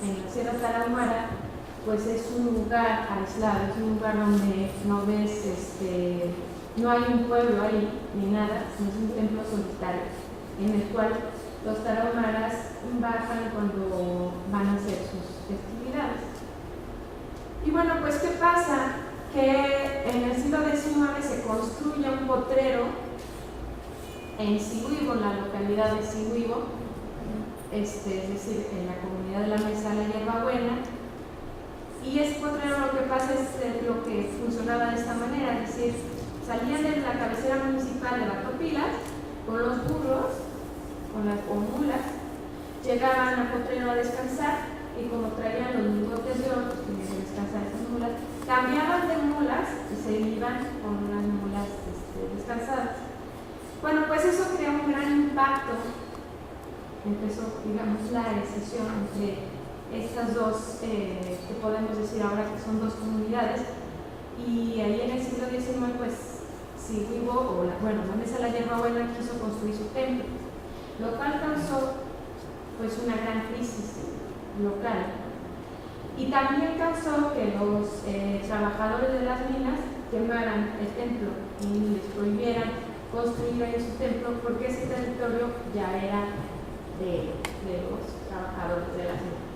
en la Sierra Tarahumara, pues es un lugar aislado, es un lugar donde no ves, no hay un pueblo ahí ni nada, sino es un templo solitario en el cual los tarahumaras bajan cuando van a hacer sus festividades. Y bueno, pues ¿qué pasa? Que en el siglo XIX se construye un potrero en Sigüibo, en la localidad de Sigüibo, es decir, en la comunidad de la Mesa de la Hierbabuena. Y ese potrero, lo que pasa es lo que funcionaba de esta manera, es decir, salían de la cabecera municipal de Batopilas con los burros o mulas, llegaban al potrero a descansar y como traían los lingotes de oro, pues tenían que descansar esas mulas, cambiaban de mulas y se iban con unas mulas descansadas. Bueno, pues eso creó un gran impacto. Empezó, digamos, la escisión entre estas dos, que podemos decir ahora que son dos comunidades, y ahí en el siglo XIX, pues, Sigüibo, la Mesa de la Hierbabuena quiso construir su templo, lo cual causó, pues, una gran crisis local, y también causó que los trabajadores de las minas quemaran el templo y les prohibieran construir ahí su templo, porque ese territorio ya era de los trabajadores de las minas.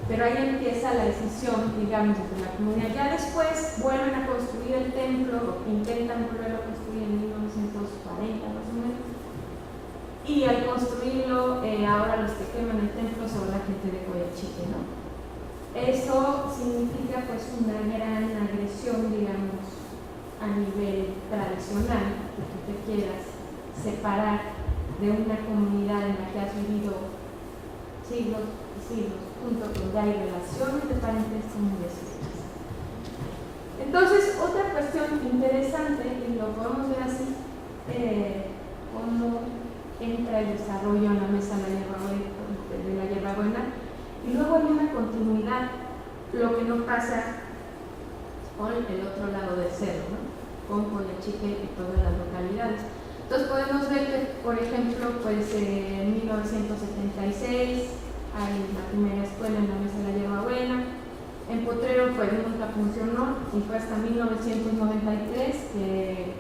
Pero ahí empieza la decisión, digamos, de la comunidad. Ya después vuelven a construir el templo, intentan volverlo a construir en 1940 más o menos, y al construirlo, ahora los que queman el templo son la gente de Coyhaique, ¿no? Eso significa, pues, una gran agresión, digamos, a nivel tradicional, que tú te quieras separar de una comunidad en la que has vivido siglos y siglos, junto con ya hay relaciones de parentesco muy decisivas. Entonces, otra cuestión interesante, y lo podemos ver así, cómo entra el desarrollo en la Mesa de la Hierbabuena, y luego hay una continuidad, lo que no pasa con el otro lado del cerro, ¿no? Con Coyhaique y todas las localidades. Entonces podemos ver que, por ejemplo, pues en 1976 hay la primera escuela en la Mesa de la Hierbabuena. En Potrero pues nunca funcionó y fue hasta 1993 que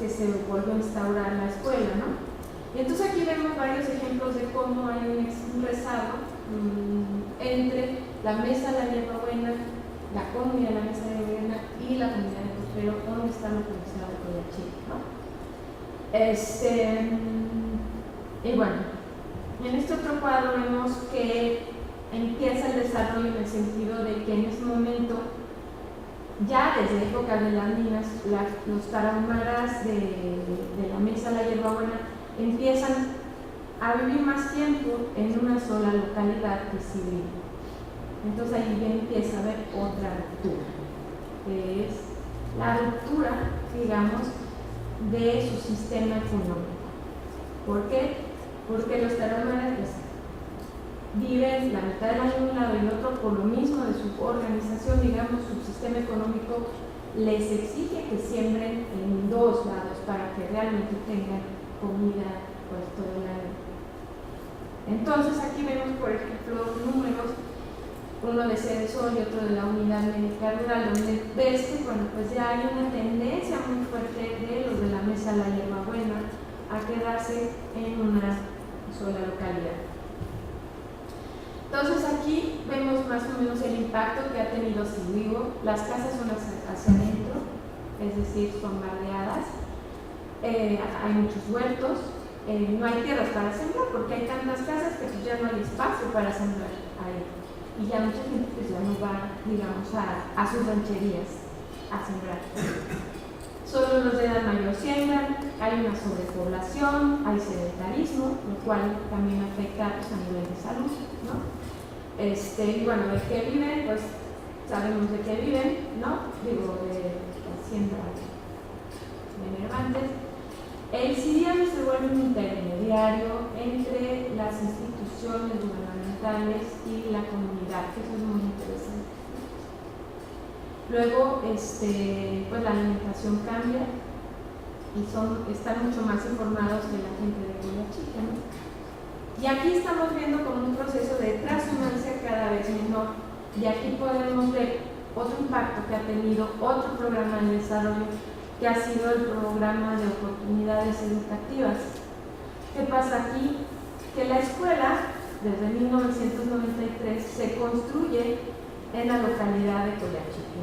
se volvió a instaurar la escuela, ¿no? Y entonces aquí vemos varios ejemplos de cómo hay un rezago entre la Mesa de la Hierbabuena, la comunidad de la Mesa de la Hierbabuena y la comunidad de Potrero, donde está la Universidad de Coyhaique, ¿no? Y bueno, en este otro cuadro vemos que empieza el desarrollo en el sentido de que en ese momento, ya desde épocas de las minas, los tarahumaras de la Mesa de la Hierbabuena empiezan a vivir más tiempo en una sola localidad que Sigüibo. Entonces ahí ya empieza a haber otra ruptura, que es la ruptura, digamos, de su sistema económico. ¿Por qué? Porque los tarahumaras pues, viven la mitad del año de un lado y el otro por lo mismo de su organización, digamos, su sistema económico les exige que siembren en dos lados para que realmente tengan comida pues todo el año. Entonces aquí vemos, por ejemplo, números, uno de Cedesol y otro de la Unidad Médica Rural, donde ves que bueno, pues ya hay una tendencia muy fuerte de los de la Mesa de la Hierbabuena a quedarse en una sola localidad. Entonces aquí vemos más o menos el impacto que ha tenido Sigüibo. Las casas son hacia adentro, es decir, son bardeadas, hay muchos huertos, no hay tierras para sembrar porque hay tantas casas que pues, ya no hay espacio para sembrar ahí. Y ya mucha gente pues, ya no va, digamos, a sus rancherías a sembrar. Solo los de edad mayor siembran, hay una sobrepoblación, hay sedentarismo, lo cual también afecta pues, a nivel de salud, ¿no? Y bueno, ¿de qué viven? Pues sabemos de qué viven, ¿no? Digo, de hacienda de Nervantes. El CIDIAM se vuelve un intermediario entre las instituciones gubernamentales y la comunidad, que eso es muy interesante. Luego, pues la alimentación cambia y están mucho más informados que la gente de Coyhaique, ¿no? Y aquí estamos viendo como un proceso de transhumancia cada vez menor. Y aquí podemos ver otro impacto que ha tenido otro programa de desarrollo, que ha sido el programa de oportunidades educativas. ¿Qué pasa aquí? Que la escuela, desde 1993, se construye en la localidad de Coyachique.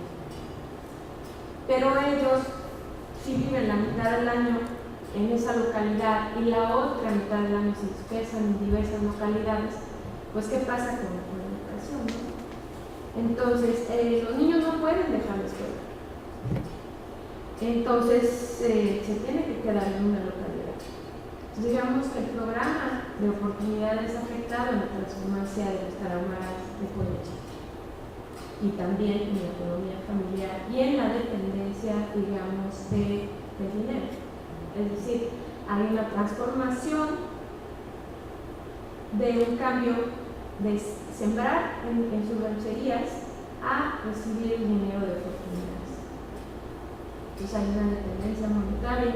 Pero ellos sí viven la mitad del año en esa localidad y la otra mitad del año se dispersan en diversas localidades. Pues, ¿qué pasa con la educación, ¿no? Entonces, los niños no pueden dejar la escuela. Entonces, se tiene que quedar en una localidad. Entonces, digamos que el programa de oportunidades ha afectado en la transformación de las tarahumaras de Coyachique y también en la economía familiar y en la dependencia, digamos, del dinero. Es decir, hay una transformación de un cambio de sembrar en sus rancherías a recibir el dinero de oportunidades. Entonces hay una dependencia monetaria.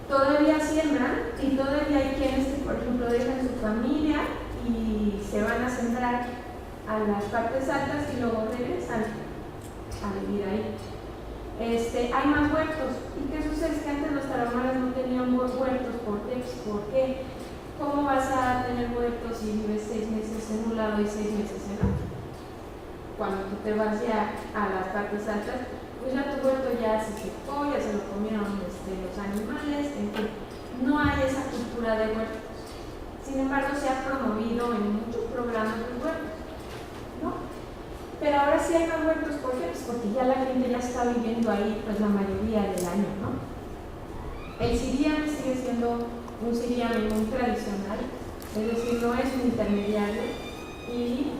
Todavía siembran y todavía hay quienes que, por ejemplo, dejan su familia y se van a sembrar a las partes altas y luego regresan a vivir ahí. Hay más huertos. ¿Y qué sucede? Es que antes los tarahumaras no tenían huertos. ¿Por qué? ¿Por qué? ¿Cómo vas a tener huertos si vives 6 meses en un lado y 6 meses en otro? Cuando tú te vas ya a las partes altas, pues ya tu huerto ya se secó, ya se lo comieron los animales, en fin, no hay esa cultura de huertos. Sin embargo, se ha promovido en muchos programas de huertos, ¿no? Pero ahora sí hay más huertos. ¿Por qué? Pues porque ya la gente ya está viviendo ahí pues la mayoría del año, ¿no? El siriame sigue siendo un siriame muy tradicional, es decir, no es un intermediario y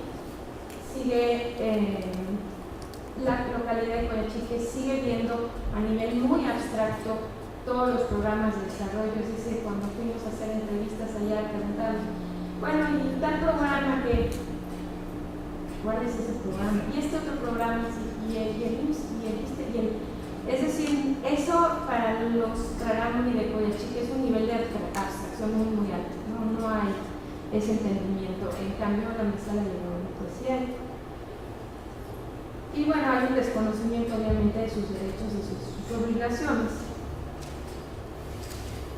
sigue, la localidad de Coyachique sigue viendo a nivel muy abstracto todos los programas de desarrollo. Es decir, cuando fuimos a hacer entrevistas allá preguntamos, bueno, y tal programa que, ¿cuál es ese programa? Y este otro programa, es decir, eso para los Rarámuri de Coyachique es un nivel de abstracción muy alto, no hay ese entendimiento. En cambio, la mesa la llevó sí hay. Y bueno, hay un desconocimiento obviamente de sus derechos y sus obligaciones.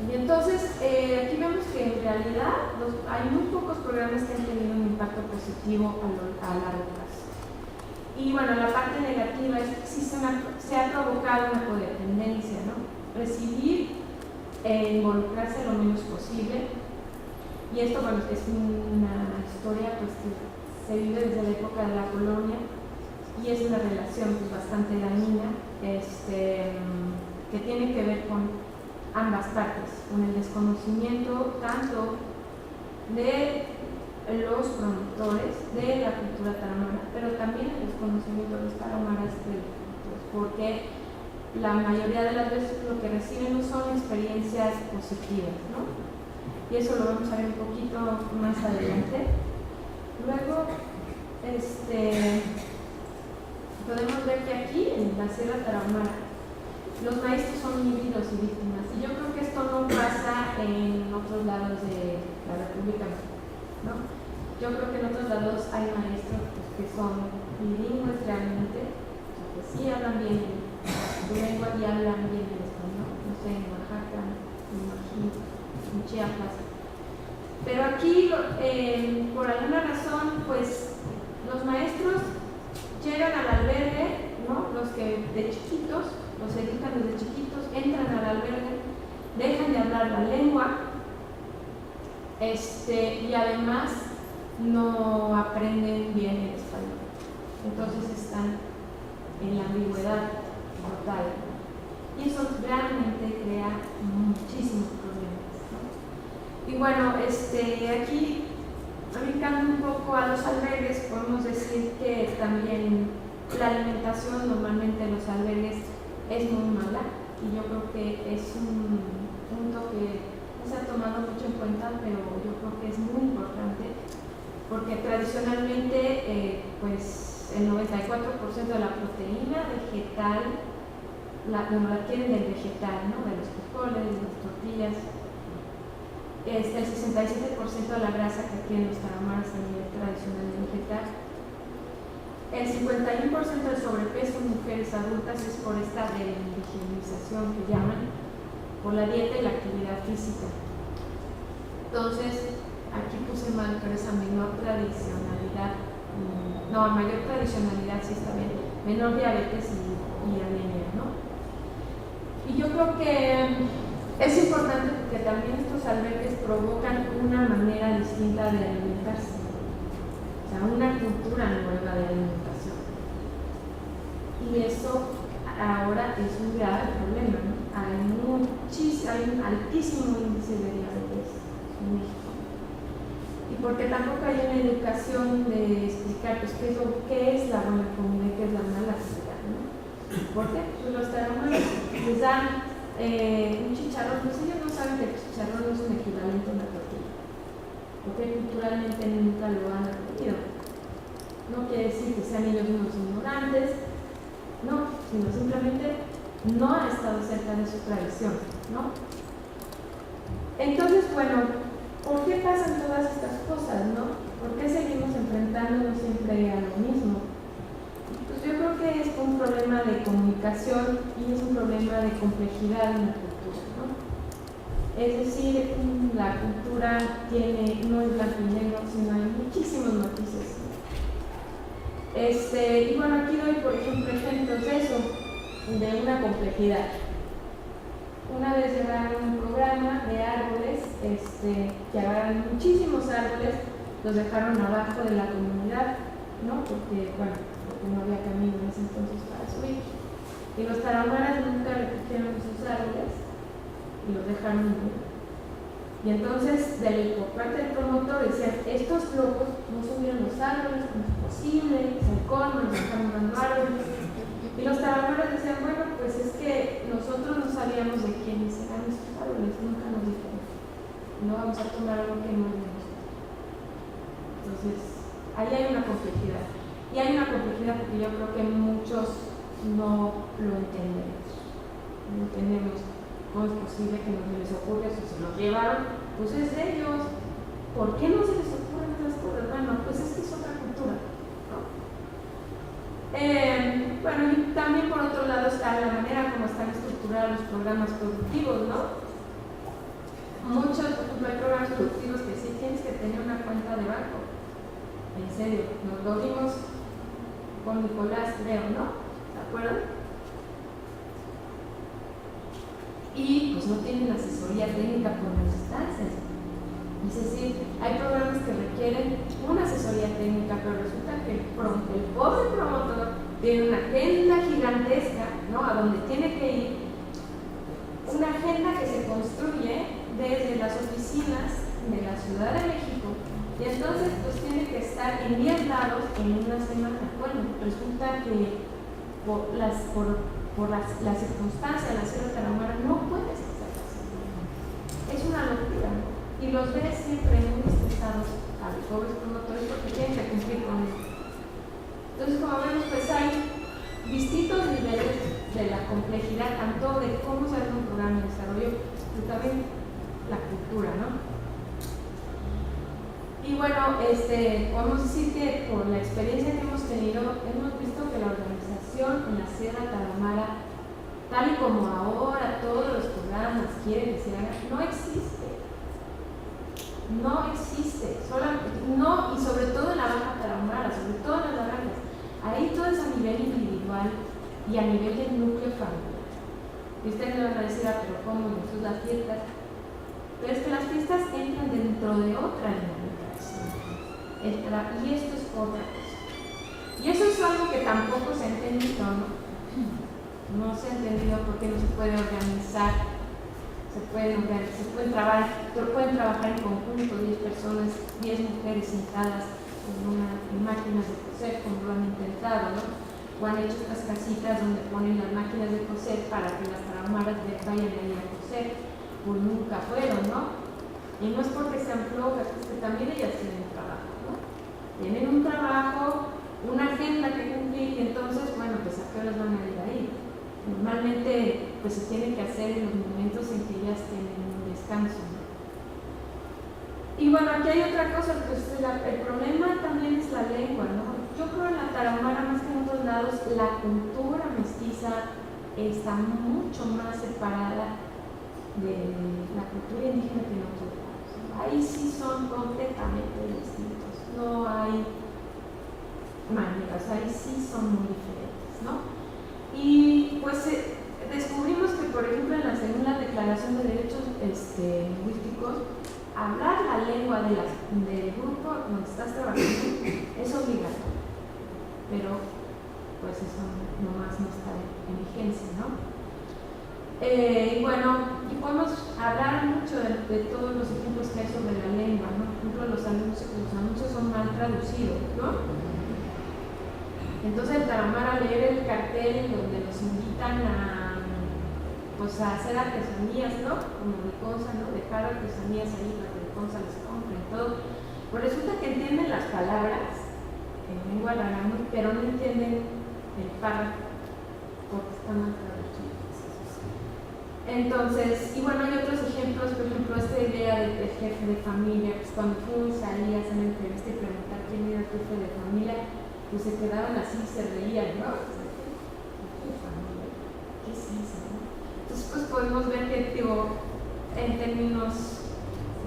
Y entonces, aquí vemos que en realidad hay muy pocos programas que han tenido un impacto positivo a largo plazo. Y bueno, la parte negativa es que sí se ha provocado una codependencia, ¿no? Recibir e involucrarse lo menos posible. Y esto, bueno, es una historia pues, que se vive desde la época de la colonia y es una relación pues, bastante dañina que tiene que ver con ambas partes, con el desconocimiento tanto de los promotores de la cultura tarahumara, pero también el desconocimiento de los tarahumaras porque la mayoría de las veces lo que reciben no son experiencias positivas, ¿no? Y eso lo vamos a ver un poquito más adelante. Luego, podemos ver que aquí en la Sierra Tarahumara los maestros son híbridos y víctimas, y yo creo que esto no pasa en otros lados de la República, ¿no? Yo creo que en otros lados hay maestros pues, que son bilingües realmente, o sea, que sí hablan bien su lengua y hablan bien el español, no sé, en Oaxaca, en México, en Chiapas. Pero aquí, por alguna razón, pues los maestros llegan al albergue, ¿no? Los que de chiquitos, los educan desde chiquitos, entran al albergue, dejan de hablar la lengua, y además no aprenden bien el español. Entonces están en la ambigüedad total. Y eso realmente crea muchísimos problemas, ¿no? Y bueno, aquí, aplicando un poco a los albergues, podemos decir que también la alimentación normalmente en los albergues es muy mala, y yo creo que es un punto que no se ha tomado mucho en cuenta, pero yo creo que es muy importante, porque tradicionalmente pues el 94% de la proteína vegetal la adquieren del vegetal, ¿no? De los frijoles, de las tortillas. el 67% de la grasa que tienen los tarahumaras a nivel tradicional y vegetal. El 51% del sobrepeso en mujeres adultas es por esta reindigenización que llaman, por la dieta y la actividad física. Entonces, aquí puse mal, pero es a menor tradicionalidad, mayor tradicionalidad sí está bien, menor diabetes y anemia, ¿no? Y yo creo que es importante porque también estos albergues provocan una manera distinta de alimentarse. O sea, una cultura nueva de alimentación. Y eso ahora es un grave problema, ¿no? Hay un altísimo índice de diabetes en México. Y porque tampoco hay una educación de explicar pues, qué es la buena comida y qué es la mala comida, ¿no? ¿Por qué? Pues los tarahumaras les dan un chicharrón, pues ellos no saben que el chicharrón no es un equivalente a una tortilla. Porque culturalmente nunca lo han aprendido. No quiere decir que sean ellos unos ignorantes, no, sino simplemente no ha estado cerca de su tradición, ¿no? Entonces, bueno, ¿por qué pasan todas estas cosas, no? ¿Por qué seguimos enfrentándonos siempre a lo mismo? Pues yo creo que es un problema de comunicación y es un problema de complejidad en la cultura, ¿no? Es decir, la cultura no es blanco y negro, sino hay muchísimos matices. Y bueno, aquí doy, por ejemplo, ejemplos de eso, de una complejidad. Una vez llevaron un programa de árboles, que agarraron muchísimos árboles, los dejaron abajo de la comunidad, ¿no? Porque no había camino en ese entonces para subir. Y los tarahumaras nunca recogieron esos árboles y los dejaron ir. Y entonces, por parte del promotor, decían: estos locos no subieron los árboles, ¿cómo es posible? Se colman, nos están dando árboles. Y los tarahumaras decían: bueno, pues es que nosotros no sabíamos de quiénes eran estos árboles, nunca nos dijeron. No vamos a tomar algo que no es de nosotros. Entonces, ahí hay una complejidad. Y hay una complejidad porque yo creo que muchos no lo entendemos. No entendemos. ¿Cómo es posible que no se les ocurre eso? Se los llevaron, pues es de ellos. ¿Por qué no se les ocurren estas cosas? Bueno, pues es que es otra cultura, ¿no? Bueno, y también por otro lado está la manera como están estructurados los programas productivos, ¿no? Muchos, por ejemplo, hay programas productivos que sí tienes que tener una cuenta de banco. En serio, nos lo vimos con Nicolás, creo, ¿no? ¿Se acuerdan? Y pues no tienen asesoría técnica por las instancias. Es decir, hay programas que requieren una asesoría técnica, pero resulta que el pobre promotor tiene una agenda gigantesca, ¿no? A donde tiene que ir, una agenda que se construye desde las oficinas de la Ciudad de México, y entonces pues tiene que estar en 10 lados en una semana. Bueno, resulta que por las circunstancias, la Sierra Tarahumara no puedes hacer así. Es una locura, ¿no? Y los ves siempre muy estresados a los pobres promotores porque tienen que cumplir con eso. Entonces, como vemos, pues hay distintos niveles de la complejidad, tanto de cómo se hace un programa de desarrollo, pero también la cultura, ¿no? Y bueno, podemos decir que por la experiencia que hemos tenido, hemos visto que la organización en la Sierra Tarahumara, tal y como ahora todos los programas quieren que se haga, no existe. No existe. No, y sobre todo en la Baja Tarahumara, sobre todo en las naranjas. Ahí todo es a nivel individual y a nivel del núcleo familiar. Y ustedes me van a decir: pero ¿cómo? Jesús, las fiestas. Pero es que las fiestas entran dentro de otra dinámica. Y esto es otra cosa. Y eso es algo que tampoco se ha entendido, ¿no? No se ha entendido porque no se puede organizar, pueden trabajar en conjunto 10 personas, 10 mujeres sentadas en máquinas de coser, como lo han intentado, ¿no? O han hecho estas casitas donde ponen las máquinas de coser para que las tarahumaras vayan ahí a coser, pues nunca fueron, ¿no? Y no es porque sean flojas, es que también ellas tienen trabajo, ¿no? Tienen un trabajo, una agenda que cumplir, y entonces, bueno, pues a qué horas van a ir ahí. Normalmente, pues se tiene que hacer en los momentos en que ellas tienen un descanso, ¿no? Y bueno, aquí hay otra cosa, pues el problema también es la lengua, ¿no? Yo creo en la Tarahumara, más que en otros lados, la cultura mestiza está mucho más separada de la cultura indígena que en otros lados. Ahí sí son completamente distintos, no hay maneras, ahí sí son muy diferentes, ¿no? Y pues descubrimos que, por ejemplo, en la segunda Declaración de Derechos Lingüísticos, hablar la lengua del grupo donde estás trabajando es obligatorio, pero pues eso nomás no está en vigencia, ¿no? Y bueno, y podemos hablar mucho de todos los ejemplos que hay sobre la lengua, ¿no? Por ejemplo, los anuncios son mal traducidos, ¿no? Entonces el Tarahumara, leer el cartel donde nos invitan pues a hacer artesanías, ¿no? Como de Conza, ¿no? Dejar artesanías ahí para que de Conza les compren todo. Pues resulta que entienden las palabras en lengua rarámuri, pero no entienden el párrafo porque están mal traducidos. Entonces, y bueno, hay otros ejemplos, por ejemplo, esta idea del jefe de familia, pues cuando tú salías en la entrevista y preguntar quién era el jefe de familia, pues se quedaban así, se reían, ¿no? ¿Qué es eso? Entonces, pues podemos ver que, digo, en términos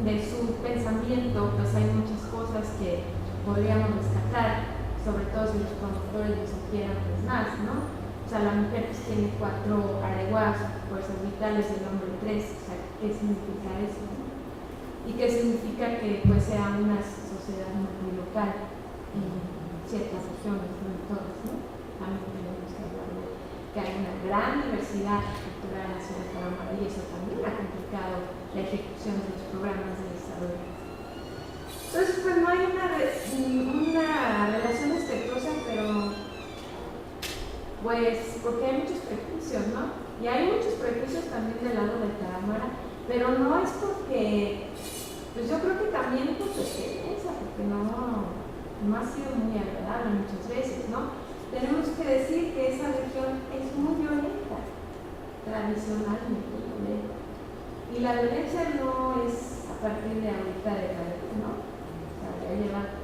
de su pensamiento, pues hay muchas cosas que podríamos rescatar, sobre todo si los promotores lo supieran pues más, ¿no? O sea, la mujer pues tiene 4 areguas, fuerzas vitales, y el hombre 3, o sea, ¿qué significa eso? ¿No? Y qué significa que pues sea una sociedad muy local en ciertas regiones, no en todas, ¿no? También tenemos que hablar de que hay una gran diversidad cultural en la ciudad de Tarahumara y eso también ha complicado la ejecución de los programas de desarrollo. Entonces, pues no hay una relación respetuosa, pero pues porque hay muchos prejuicios, ¿no? Y hay muchos prejuicios también del lado del Tarahumara, pero no es porque, pues yo creo que también por su experiencia, porque no ha sido muy agradable muchas veces, ¿no? Tenemos que decir que esa región es muy violenta, tradicionalmente violenta. Y la violencia no es a partir de ahorita de la región, ¿no? O sea, ya lleva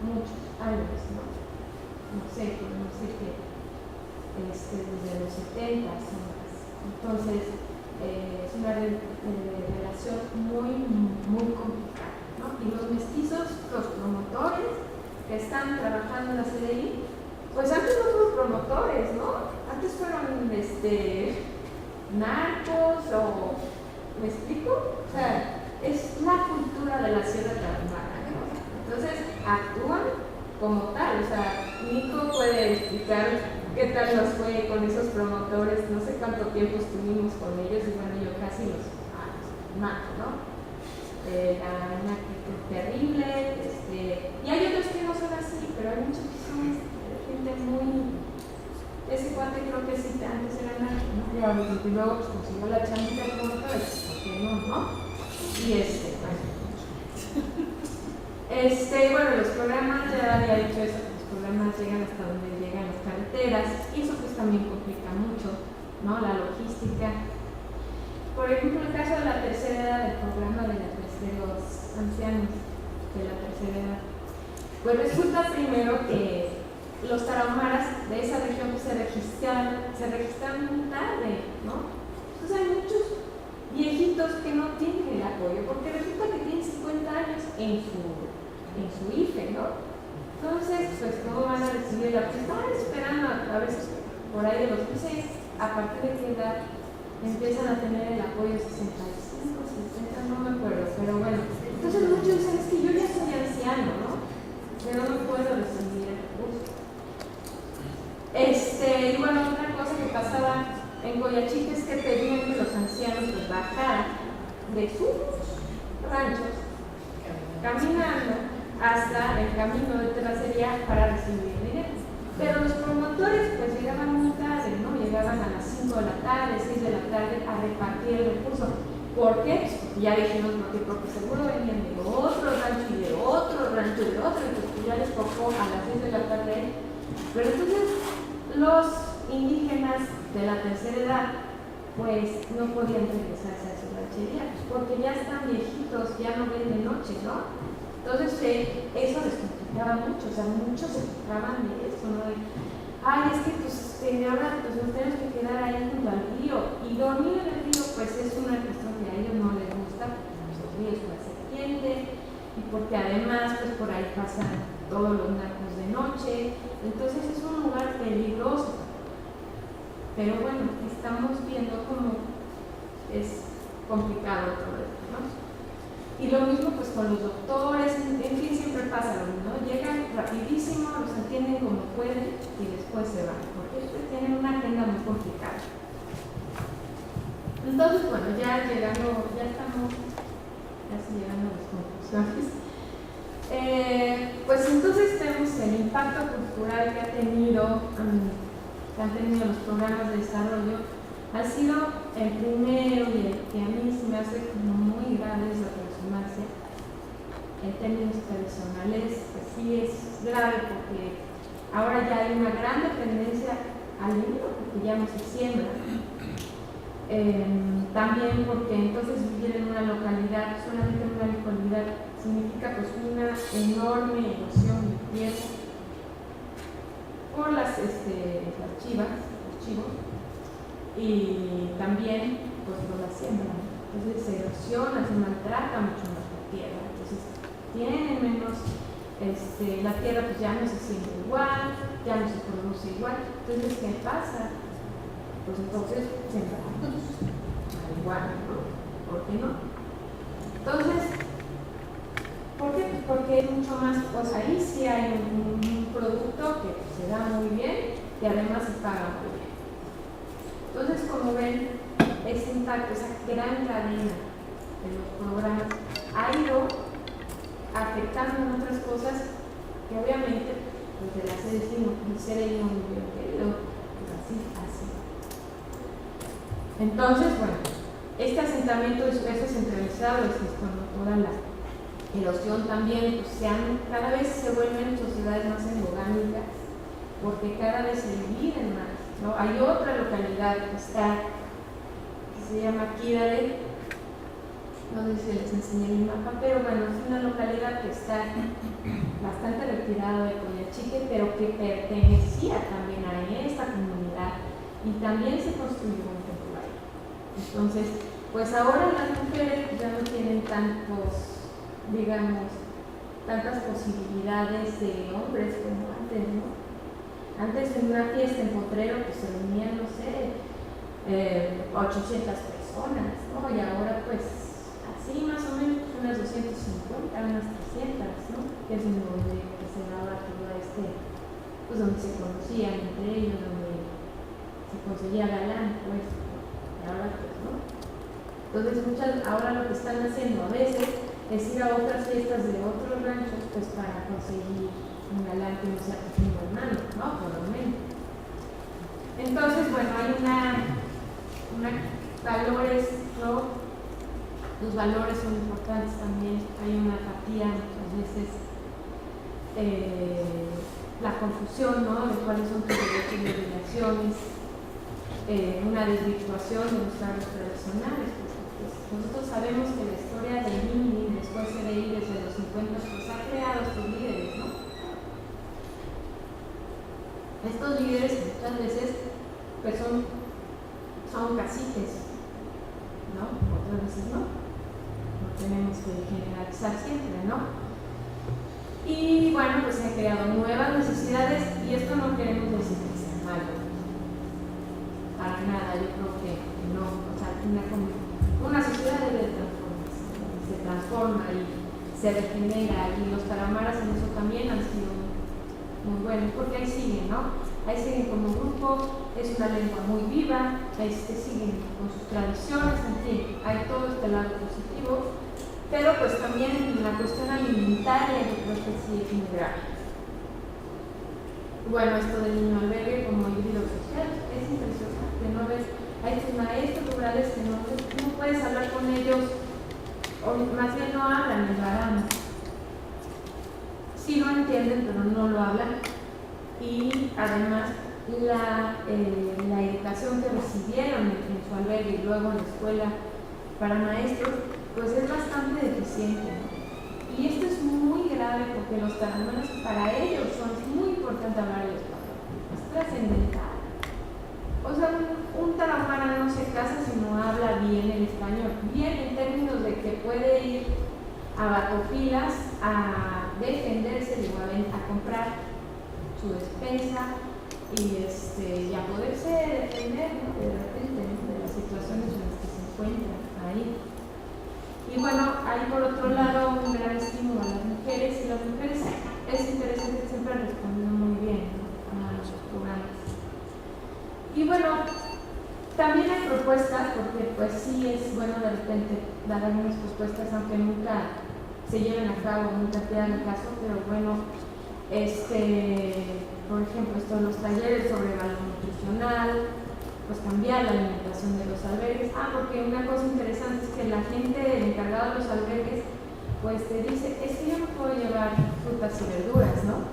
muchos años, ¿no? No sé, podemos decir que desde los 70 o más. Entonces, es una relación muy, muy complicada, ¿no? Y los mestizos, los promotores que están trabajando en la CDI, pues antes no fueron promotores, ¿no? Antes fueron narcos o, ¿me explico? O sea, es la cultura de la Sierra Tarahumara, ¿no? Entonces, actúan como tal, o sea, Nico puede explicar qué tal nos fue con esos promotores, no sé cuánto tiempo estuvimos con ellos y bueno, yo casi los mato, ¿no? Una actitud terrible, y hay otros que no son así, pero hay muchos que son gente muy... Ese cuate creo que sí, antes era narco, ¿no? Y luego pues, consiguió la chambita de promotora, ¿por qué no, no? Y bueno, los programas, ya había dicho eso, los programas llegan hasta donde llegan las carreteras y eso pues también complica mucho, ¿no? La logística. Por ejemplo, el caso de la tercera edad, del programa de los ancianos de la tercera edad, pues resulta primero que los tarahumaras de esa región pues, se registraron muy tarde, ¿no? Entonces hay muchos viejitos que no tienen el apoyo, porque resulta que tienen 50 años en su IFE, ¿no? Entonces, pues, ¿cómo van a recibir la pues, están esperando a veces por ahí de los 16, a partir de qué edad empiezan a tener el apoyo 65, 60, no me acuerdo, pero bueno. Entonces muchos dicen, es que yo ya soy anciano, ¿no? Pero no puedo recibir el recurso. Y bueno, otra cosa que pasaba en Coyachica es que pedían que los ancianos pues, bajaran de sus ranchos caminando hasta el camino de terracería para recibir dinero. Pero los promotores pues llegaban muy tarde, ¿no? Llegaban a las 5 de la tarde, 6 de la tarde a repartir el recurso. ¿Por qué? Ya dijimos porque seguro venían de otro rancho y de otro rancho y de otro, entonces ya les tocó a las 6 de la tarde. Pero entonces los indígenas de la tercera edad pues no podían regresarse a su ranchería, pues porque ya están viejitos, ya no ven de noche, ¿no? Entonces eso les complicaba mucho, o sea, muchos se quejaban de eso, ¿no? De, ay, es que pues ahora pues nos tenemos que quedar ahí junto al río, y dormir en el río pues es una cuestión que a ellos no les gusta, porque los ríos pues se tienden, y porque además pues por ahí pasan todos los narcos de noche, entonces es un lugar peligroso. Pero bueno, estamos viendo cómo es complicado todo esto, ¿no? Y lo mismo pues con los doctores, en fin, siempre pasa lo mismo, ¿no? Llegan rapidísimo, los atienden como pueden y después se van, porque ustedes tienen una agenda muy complicada. Entonces, bueno, ya estamos casi llegando a las conclusiones. Pues entonces tenemos el impacto cultural que han tenido los programas de desarrollo. Ha sido el primero y el que a mí se me hace como muy grave es la transhumancia. En términos tradicionales, pues sí es grave porque ahora ya hay una gran dependencia al libro, porque ya no se siembra. También porque entonces vivir en una localidad, solamente en una localidad, significa pues una enorme erosión de tierra por las chivas, los chivos, y también pues por la siembra. Entonces se erosiona, se maltrata mucho más la tierra, entonces tiene menos, la tierra pues ya no se siente igual, ya no se produce igual. Entonces, ¿qué pasa? Pues entonces sembramos al igual, ¿no? ¿Por qué no? Entonces, ¿por qué? Porque es mucho más, pues ahí sí hay un producto que se da muy bien y además se paga muy bien. Entonces, como ven, ese impacto, esa gran cadena de los programas ha ido afectando en otras cosas que obviamente, pues de la sede decimos, el ser el muy bien querido, pues así. Entonces, bueno, este asentamiento de sucesos centralizados, con toda la erosión también, pues cada vez se vuelven sociedades más endogámicas, porque cada vez se dividen más, ¿no? Hay otra localidad que se llama Kidare, no sé si les enseñé el mapa, pero bueno, es una localidad que está bastante retirada de Coyachique, pero que pertenecía también a esta comunidad y también se construyó un templo ahí. Entonces, pues ahora las mujeres ya no tienen tantas posibilidades de hombres como antes, ¿no? Antes en una fiesta en Potrero que se reunían, no sé, 800 personas, ¿no? Y ahora pues así más o menos unas 250, unas 300, ¿no? Que es en donde se daba todo pues donde se conocían entre ellos, donde se conseguía galán, pues, y ahora pues, ¿no? Entonces ahora lo que están haciendo a veces es ir a otras fiestas de otros ranchos, pues para conseguir un galán que no sea un hermano, ¿no? Por lo menos. Entonces, bueno, hay valores, ¿no? Los valores son importantes también, hay una apatía muchas veces, la confusión, ¿no? De cuáles son tus derechos y obligaciones, una desvirtuación de los cargos tradicionales. Pues, nosotros sabemos que la historia de INDI, después CDI desde los 50, pues ha creado estos líderes, ¿no? Estos líderes muchas veces pues son caciques, ¿no? Otras veces no. No tenemos que generalizar siempre, ¿no? Y bueno, pues se han creado nuevas necesidades y esto no queremos decir que sea malo. Para nada, yo creo que no. O sea, una sociedad debe transformarse, se transforma y se regenera, y los taramaras en eso también han sido muy buenos, porque ahí siguen, ¿no? Ahí siguen como grupo, es una lengua muy viva, ahí siguen con sus tradiciones, en fin, hay todo este lado positivo, pero pues también la cuestión alimentaria yo creo que sí es muy grave. Bueno, esto del niño albergue como híbrido social es impresionante, ¿no? Ves a estos maestros rurales que no puedes hablar con ellos, o más bien no hablan el varano. Sí lo entienden, pero no lo hablan. Y además, la educación que recibieron en su albergue y luego en la escuela para maestros, pues es bastante deficiente, ¿no? Y esto es muy grave porque los tarahumaras, para ellos es muy importante hablar el español, es trascendental. O sea, un tarahumara no se casa si no habla bien el español, bien en términos de que puede ir a Batopilas a defenderse, digo, a comprar su despensa y a poderse defender, ¿no? De repente, ¿no? De las situaciones en las que se encuentran ahí. Y bueno, hay por otro lado un gran estímulo a las mujeres, y las mujeres es interesante que siempre han respondido muy bien, ¿no? A los programas. Y bueno, también hay propuestas, porque pues sí es bueno de repente dar algunas propuestas, aunque nunca se lleven a cabo, nunca te hagan caso, pero bueno, por ejemplo, los talleres sobre valor nutricional, pues cambiar la alimentación de los albergues. Porque una cosa interesante es que la gente encargada de los albergues pues te dice, es que yo no puedo llevar frutas y verduras, ¿no?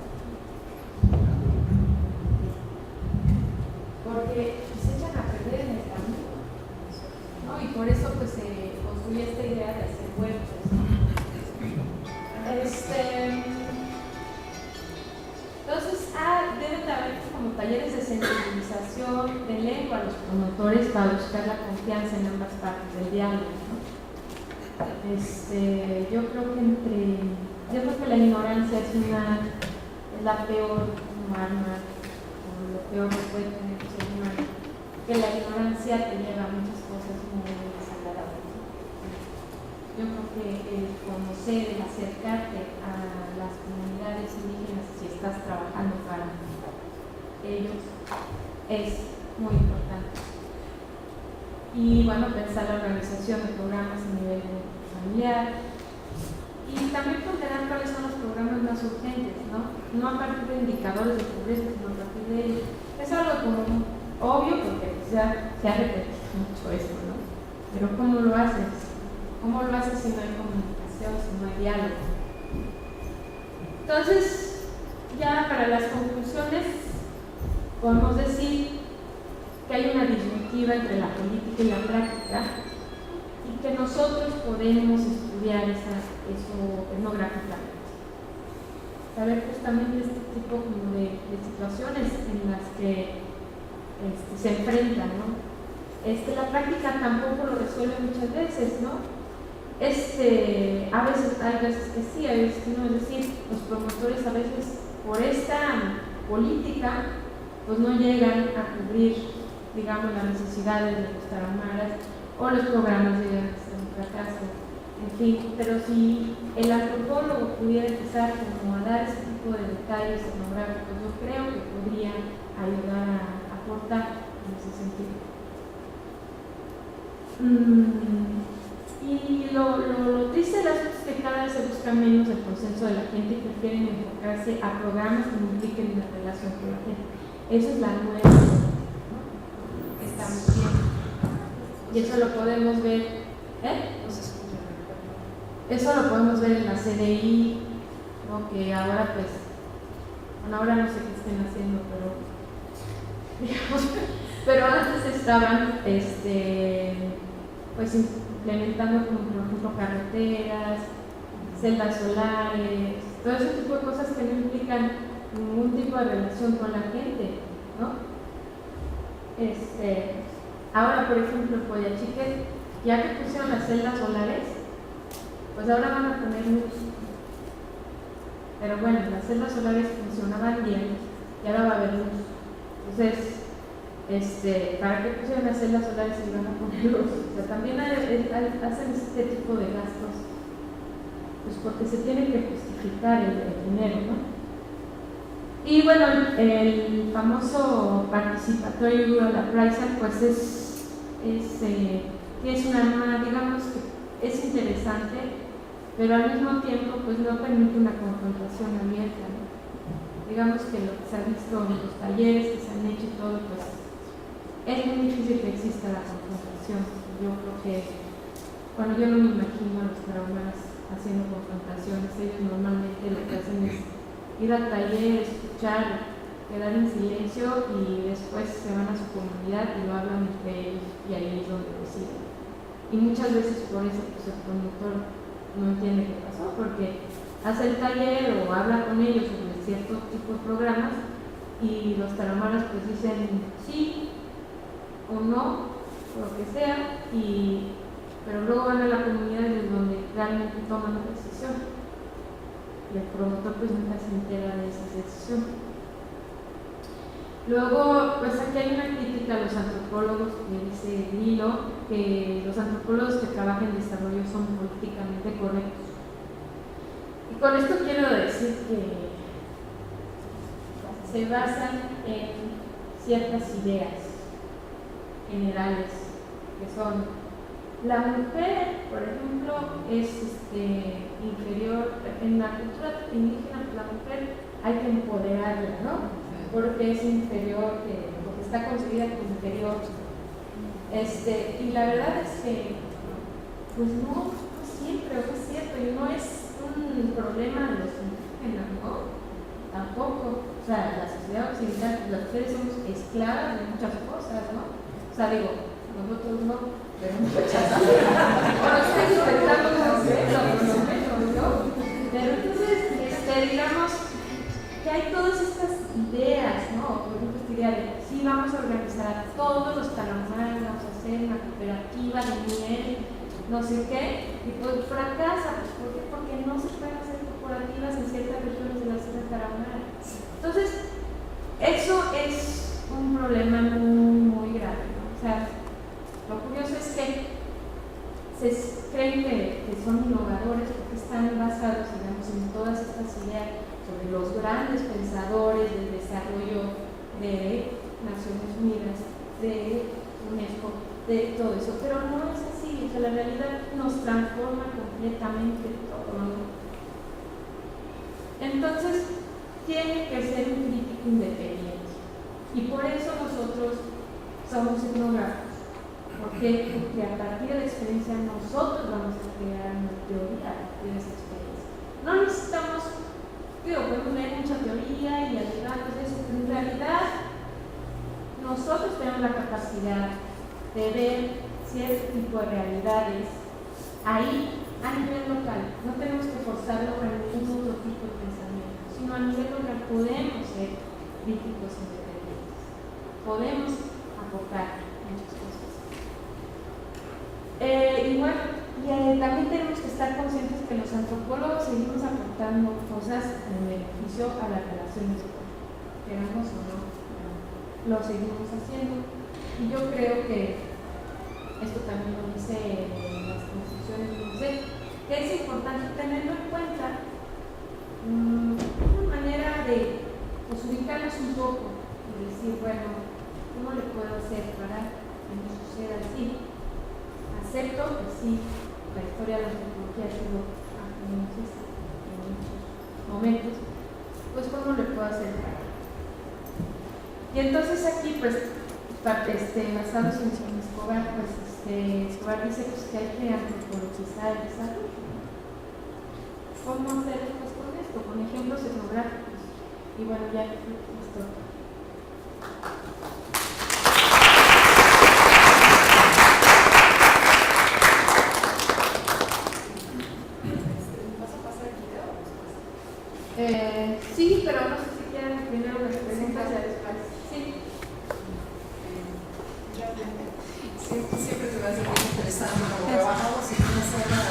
Porque se echan a perder en el camino, ¿no? Y por eso pues se construye esta idea de hacer huertos, ¿no? Entonces, deben de haber como talleres de sensibilización de lengua a los promotores para buscar la confianza en ambas partes del diálogo, ¿no? Yo creo que la ignorancia es la peor arma, o lo peor que puede tener el ser humano, que la ignorancia te lleva a muchas cosas muy desagradables. Yo creo que el conocer, el acercarte a las comunidades indígenas, si estás trabajando para ellos, es muy importante. Y bueno, pensar la organización de programas a nivel familiar y también ponderar cuáles son los programas más urgentes, no a partir de indicadores de pobreza, sino a partir de ellos. Es algo como obvio porque se ha repetido mucho esto, ¿no? Pero ¿cómo lo haces? ¿Cómo lo haces si no hay comunicación, si no hay diálogo? Entonces, ya para las conclusiones, podemos decir que hay una disyuntiva entre la política y la práctica y que nosotros podemos estudiar eso etnográficamente. Saber justamente este tipo como de situaciones en las que se enfrentan, ¿no? La práctica tampoco lo resuelve muchas veces, ¿no? A veces hay veces que sí, hay veces que no, es decir, los promotores a veces por esta política pues no llegan a cubrir, digamos, las necesidades de los tarahumaras o los programas llegan hasta un fracaso, en fin, pero si el antropólogo pudiera empezar como a dar ese tipo de detalles etnográficos, yo creo que podría ayudar a aportar en ese sentido. Y lo triste del asunto es que cada vez se busca menos el consenso de la gente y prefieren enfocarse a programas que impliquen una relación con la gente. Esa es la nueva, ¿no? Que estamos viendo. Y eso lo podemos ver, eso lo podemos ver en la CDI, ¿no? Que ahora pues, bueno, ahora no sé qué estén haciendo, pero antes estaban, pues implementando como por ejemplo carreteras, celdas solares, todo ese tipo de cosas que no implican ningún tipo de relación con la gente, ¿no? Ahora, por ejemplo, en Poyachique, ya que pusieron las celdas solares, pues ahora van a poner luz. Pero bueno, las celdas solares funcionaban bien y ahora va a haber luz. Entonces, ¿para qué pusieron las celdas solares y van a poner luz? O sea, también hacen este tipo de gastos, pues porque se tiene que justificar el dinero, ¿no? Y bueno, el famoso participatory rural appraisal, pues es una norma, digamos que es interesante, pero al mismo tiempo pues no permite una confrontación abierta, ¿no? Digamos que lo que se ha visto en los talleres que se han hecho y todo, pues es muy difícil que exista la confrontación. Yo creo que, bueno, yo no me imagino a los tarahumaras haciendo confrontaciones. Ellos normalmente lo que hacen es ir al taller, escuchar quedar en silencio y después se van a su comunidad y lo hablan entre ellos y ahí es donde deciden. Y muchas veces por eso pues, el promotor no entiende qué pasó, porque hace el taller o habla con ellos sobre cierto tipo de programas y los tarahumaras pues dicen sí o no, o lo que sea, pero luego van a la comunidad desde donde realmente toman la decisión y el promotor pues nunca se entera de esa decisión. Luego, pues aquí hay una crítica a los antropólogos que dice Lilo que los antropólogos que trabajan en desarrollo son políticamente correctos. Y con esto quiero decir que se basan en ciertas ideas generales que son la mujer, por ejemplo, es inferior en la cultura indígena, la mujer hay que empoderarla, ¿no? Porque es inferior, porque está concebida como inferior. Y la verdad es que, pues no siempre, no es cierto, y no es un problema de los indígenas, ¿no? Tampoco. O sea, la sociedad occidental, las mujeres somos esclavas de muchas cosas, ¿no? O sea, digo, nosotros no, pero muchas. Bueno, estoy inventando un concepto, por lo menos, ¿no? Pero entonces, digamos, que hay todas estas ideas, ¿no? Por ejemplo, esta idea de sí, vamos a organizar a todos los tarahumaras, vamos a hacer una cooperativa de miel, no sé qué, y pues fracasa, pues, ¿por qué? Porque no se pueden hacer cooperativas en ciertas regiones de la zona tarahumara. Entonces, eso es un problema muy grave, ¿no? O sea, lo curioso es que se creen que son innovadores porque están basados, digamos, en todas estas ideas sobre los grandes pensadores del desarrollo de Naciones Unidas, de UNESCO, de todo eso, pero no es así, o sea, la realidad nos transforma completamente todo, ¿no? Entonces, tiene que ser un crítico independiente, y por eso nosotros somos etnógrafos. ¿Por qué? Porque a partir de la experiencia nosotros vamos a crear una teoría de esa experiencia. No necesitamos, podemos leer mucha teoría y ayudarnos de eso, pero en realidad nosotros tenemos la capacidad de ver cierto tipo de realidades ahí a nivel local. No tenemos que forzarlo con ningún otro tipo de pensamiento, sino a nivel local podemos ser críticos independientes, podemos aportar muchas cosas. Y bueno, también tenemos que estar conscientes que los antropólogos seguimos aportando cosas en beneficio a las relaciones humanas, queramos o no, lo seguimos haciendo. Y yo creo que esto también lo dice en las constituciones del museo, que es importante tenerlo en cuenta, una manera de pues, ubicarnos un poco y decir, bueno, ¿cómo le puedo hacer para que no suceda así? Acepto que sí, la historia de la antropología ha sido antimonista en muchos momentos, pues ¿cómo le puedo hacer para? Y entonces aquí, pues, basados en Escobar, pues Escobar dice pues, que hay que antropologizar el desarrollo. ¿Cómo hacer pues, con esto? Con ejemplos etnográficos. Y bueno, ya esto. Sí, pero no sé si quieren primero las preguntas y después. Sí. Siempre te va a ser muy interesante. Como trabajamos en una zona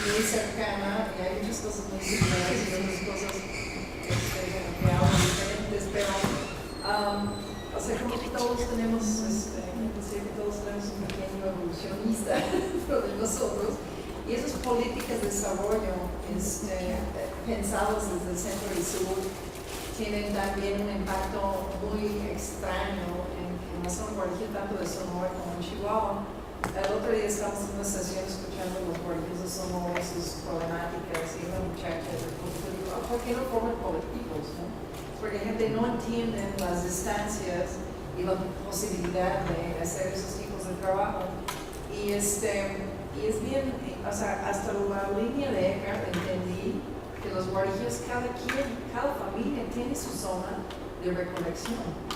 muy cercana y hay muchas cosas muy similares y otras cosas que hablan diferentes, pero o sea, como que todos tenemos, inclusive todos tenemos un pequeño evolucionista dentro de nosotros. Y esas políticas de desarrollo pensados desde el centro y sur tienen también un impacto muy extraño en la zona guarají, tanto de Sonora como en Chihuahua. El otro día estábamos en una sesión escuchando los guarajíes de Sonora, sus problemáticas, y una muchacha dijo, ¿por qué no forman colectivos? ¿No? Porque la gente no entiende las distancias y la posibilidad de hacer esos tipos de trabajo. Y es bien, o sea, hasta la línea de Eckhart entendí que los guarajíes, cada familia tiene su zona de recolección.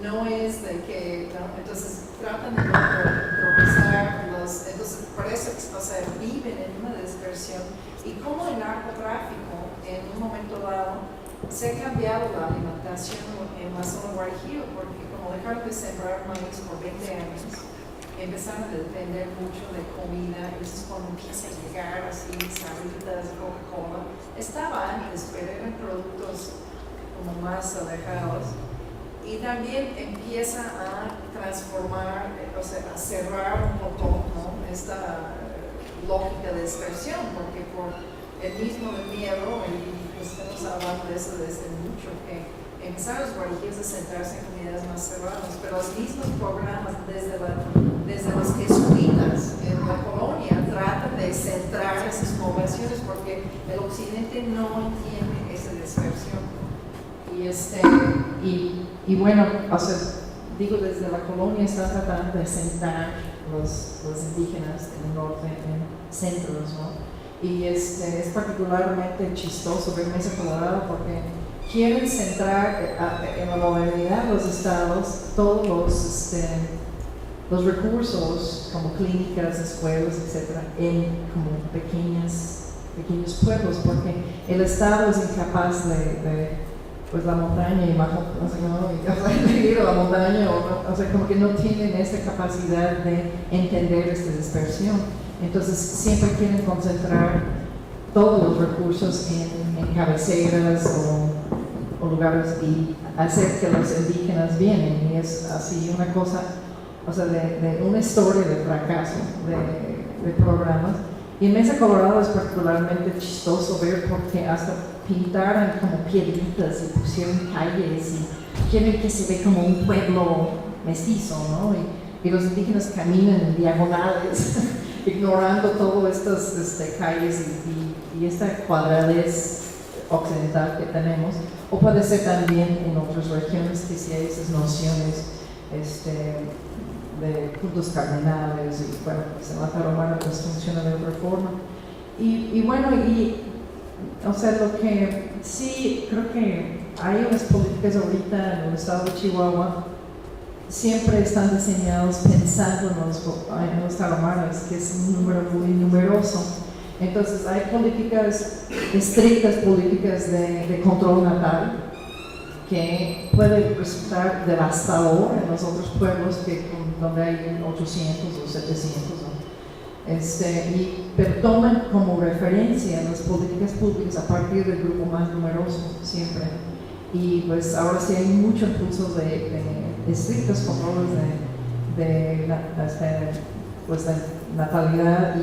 No es de que, ¿no? Entonces tratan de no improvisar entonces por eso, o sea, viven en una dispersión. Y como el narcotráfico en un momento dado se ha cambiado la alimentación en la zona Guajiro, porque como dejaron de sembrar maíz por 20 años, empezaron a depender mucho de comida. Entonces cuando empieza a llegar así sabritas, Coca-Cola, estaba antes, pero eran productos como más alejados. Y también empieza a transformar, o sea, a cerrar un poco, ¿no?, esta lógica de dispersión, porque por el mismo miedo, y pues estamos hablando de eso desde mucho, que empezaron los guarijíes a centrarse en comunidades más cerradas, pero los mismos programas desde los jesuitas en la colonia tratan de centrar esas poblaciones, porque el occidente no entiende esa dispersión. Y bueno, o sea, digo, desde la colonia está tratando de sentar los indígenas en el norte en centros, ¿no? Y es particularmente chistoso ver Mesa Colorado porque quieren centrar en la modernidad de los estados todos los recursos como clínicas, escuelas, etcétera, en como pequeños pueblos, porque el estado es incapaz de pues la montaña y bajo, o sea, no, ir a la montaña, o sea, como que no tienen esa capacidad de entender esta dispersión. Entonces siempre quieren concentrar todos los recursos en cabeceras o lugares y hacer que los indígenas vienen, y es así una cosa, o sea, de una historia de fracaso de programas. Y en Mesa Colorado es particularmente chistoso ver porque hasta pintaron como piedritas y pusieron calles y quieren que se ve como un pueblo mestizo, ¿no? Y los indígenas caminan en diagonales ignorando todas estas calles y esta cuadradez occidental que tenemos. O puede ser también en otras regiones que sí hay esas nociones de puntos cardinales, y bueno, pues en la Tarahumara pues funciona de otra forma. Y bueno, o sea, lo que sí creo que hay unas políticas ahorita en el estado de Chihuahua, siempre están diseñados pensando en los tarahumaras, que es un número muy numeroso. Entonces hay políticas estrictas, políticas de control natal, que puede resultar devastador en los otros pueblos donde hay 800 o 700, ¿no? Pero toman como referencia las políticas públicas a partir del grupo más numeroso siempre. Y pues ahora sí hay mucho impulso de estrictos controles de natalidad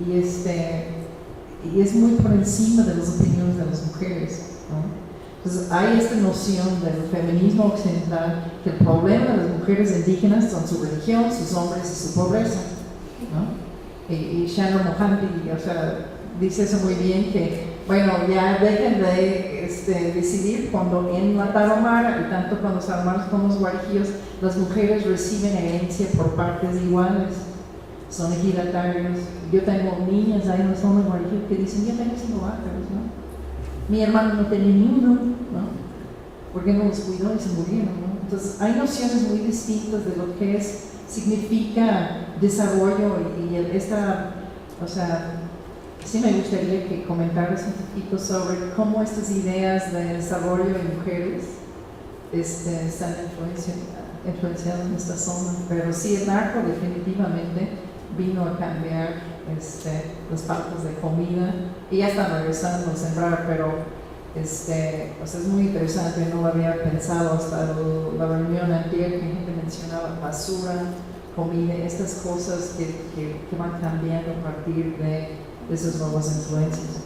y es muy por encima de las opiniones de las mujeres, ¿no? Entonces hay esta noción del feminismo occidental, que el problema de las mujeres indígenas son su religión, sus hombres y su pobreza, ¿no? Y Shannon Mohanty, o sea, dice eso muy bien, que bueno, ya dejen de decidir cuando en la Tarahumara, y tanto con los tarahumaras como los guarijíos, las mujeres reciben herencia por partes iguales, son ejidatarios. Yo tengo niñas ahí en la zona de guarijío que dicen, yo tengo 5 vacas, ¿no? Mi hermano no tenía ni uno, ¿no? Porque no los cuidó y se murieron, ¿no? Entonces hay nociones muy distintas de lo que significa desarrollo o sea, sí me gustaría que comentaras un poquito sobre cómo estas ideas de desarrollo de mujeres están influenciadas en esta zona. Pero sí, el narco definitivamente vino a cambiar las pautas de comida, y ya están regresando a sembrar, pero o sea, es muy interesante, no lo había pensado hasta la reunión anterior, que gente mencionaba basura, comida, estas cosas que van cambiando a partir de esas nuevas influencias.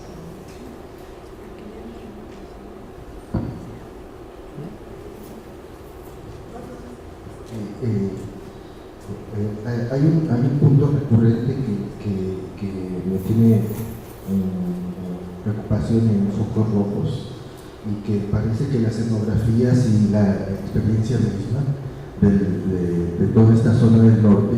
Hay un punto recurrente que me tiene preocupación en focos rojos, y que parece que las etnografías y la experiencia misma de toda esta zona del norte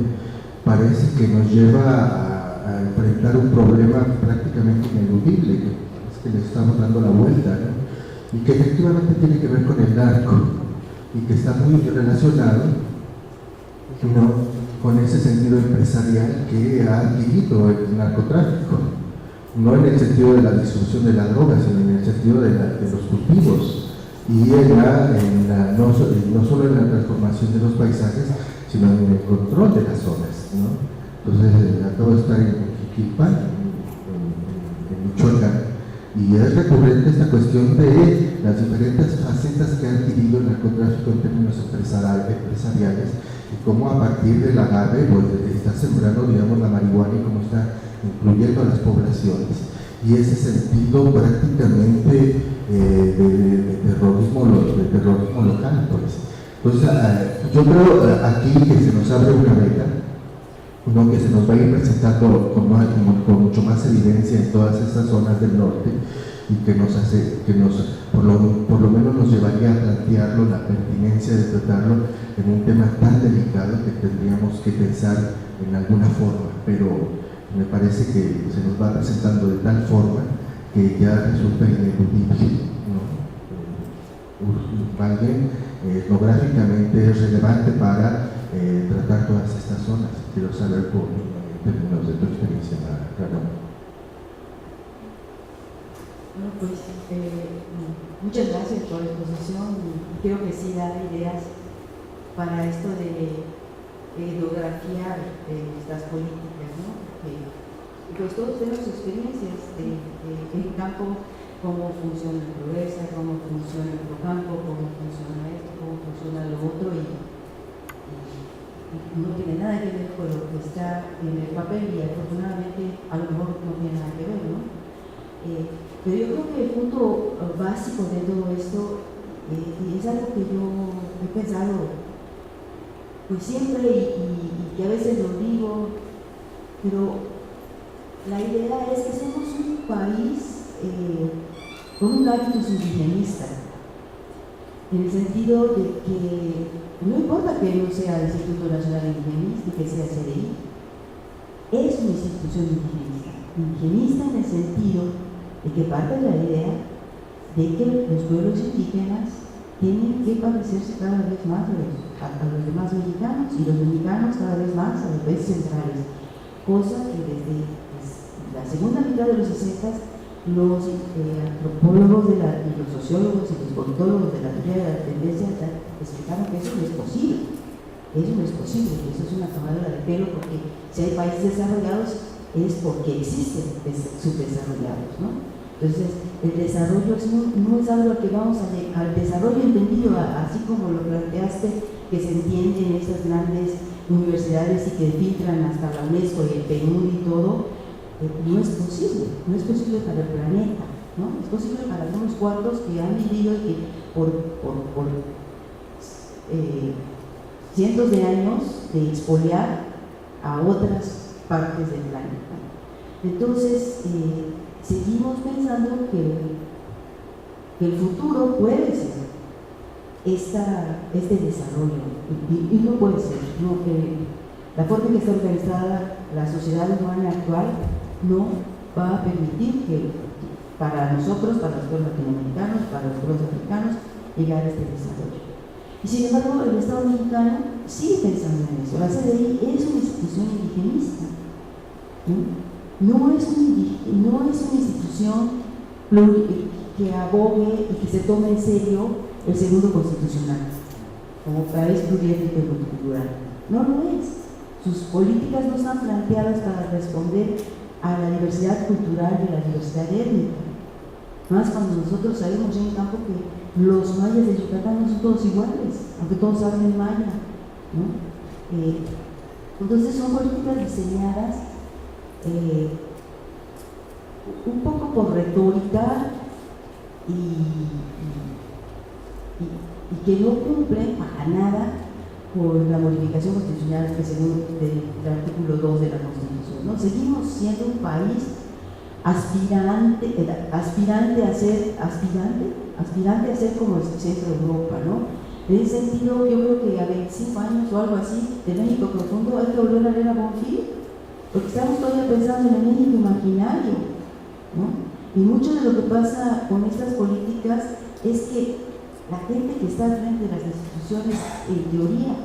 parece que nos lleva a enfrentar un problema prácticamente ineludible, que es que le estamos dando la vuelta, ¿no? y que efectivamente tiene que ver con el narco y que está muy relacionado, ¿no?, con ese sentido empresarial que ha adquirido el narcotráfico, no en el sentido de la distribución de la droga, sino en el sentido de los cultivos y no solo en la transformación de los paisajes, sino en el control de las zonas, ¿no? Entonces, acabo de estar en Jiquilpan, en Michoacán, y es recurrente esta cuestión de las diferentes facetas que ha adquirido el narcotráfico en términos empresariales, y cómo a partir del agave pues, está sembrando, digamos, la marihuana y cómo está incluyendo a las poblaciones. Y ese sentido prácticamente de terrorismo local. Pues. Entonces, yo creo aquí que se nos abre una veta, ¿no?, que se nos va a ir presentando con mucho más evidencia en todas estas zonas del norte, y que por lo menos nos llevaría a plantearlo, la pertinencia de tratarlo en un tema tan delicado que tendríamos que pensar en alguna forma, pero me parece que se nos va presentando de tal forma que ya resulta ineludible, ¿no? Más bien, etnográficamente es relevante para tratar todas estas zonas. Quiero saber en términos de tu experiencia, Ramón. Bueno, pues muchas gracias por la exposición, y creo que sí da ideas para esto de etnografiar estas políticas, ¿no? Pues todos tenemos experiencias en campo, cómo funciona el progreso, cómo funciona el campo, cómo funciona esto, cómo funciona lo otro, y no tiene nada que ver con lo que está en el papel, y afortunadamente a lo mejor no tiene nada que ver, ¿no? Pero yo creo que el punto básico de todo esto, y es algo que yo he pensado pues siempre, y que a veces lo digo, pero la idea es que somos un país con un hábitus indigenista, en el sentido de que no importa que no sea el Instituto Nacional Indigenista y que sea CDI, es una institución indigenista en el sentido de que parte de la idea de que los pueblos indígenas tienen que parecerse cada vez más a los demás mexicanos, y los mexicanos cada vez más a los países centrales, cosa que desde la segunda mitad de los 60 los antropólogos y los sociólogos y los politólogos de la teoría de la tendencia explicaron que eso no es posible. Eso no es posible, que eso es una tomadura de pelo, porque si hay países desarrollados es porque existen subdesarrollados, ¿no? Entonces, el desarrollo no es algo que vamos al desarrollo entendido, así como lo planteaste, que se entiende en estas grandes universidades y que filtran hasta la UNESCO y el PNUD y todo. No es posible para el planeta, ¿no? Es posible para algunos cuantos que han vivido y que por cientos de años de expoliar a otras partes del planeta. Entonces, seguimos pensando que el futuro puede ser este desarrollo, y no puede ser, ¿no? La forma en que está organizada la sociedad humana actual no va a permitir que para nosotros, para los pueblos latinoamericanos, para los pueblos africanos, llegar a este desarrollo. Y sin embargo, el Estado mexicano sigue pensando en eso. La CDI es una institución indigenista, no es una institución que abogue y que se tome en serio el segundo constitucional como país pluriétnico y multicultural. No lo es. Sus políticas no están planteadas para responder a la diversidad cultural y a la diversidad étnica. Más cuando nosotros sabemos en campo que los mayas de Yucatán no son todos iguales, aunque todos hablen maya, ¿no? Entonces son políticas diseñadas un poco por retórica y que no cumplen para nada con la modificación constitucional que según el artículo 2 de la Constitución, ¿no? Seguimos siendo un país aspirante a ser como el centro de Europa, ¿no? En ese sentido, yo creo que a 25 años o algo así de México profundo hay que volver a ver a Bonfil, porque estamos todavía pensando en el México imaginario, ¿no? Y mucho de lo que pasa con estas políticas políticas es que la gente que está al frente de las instituciones, en teoría,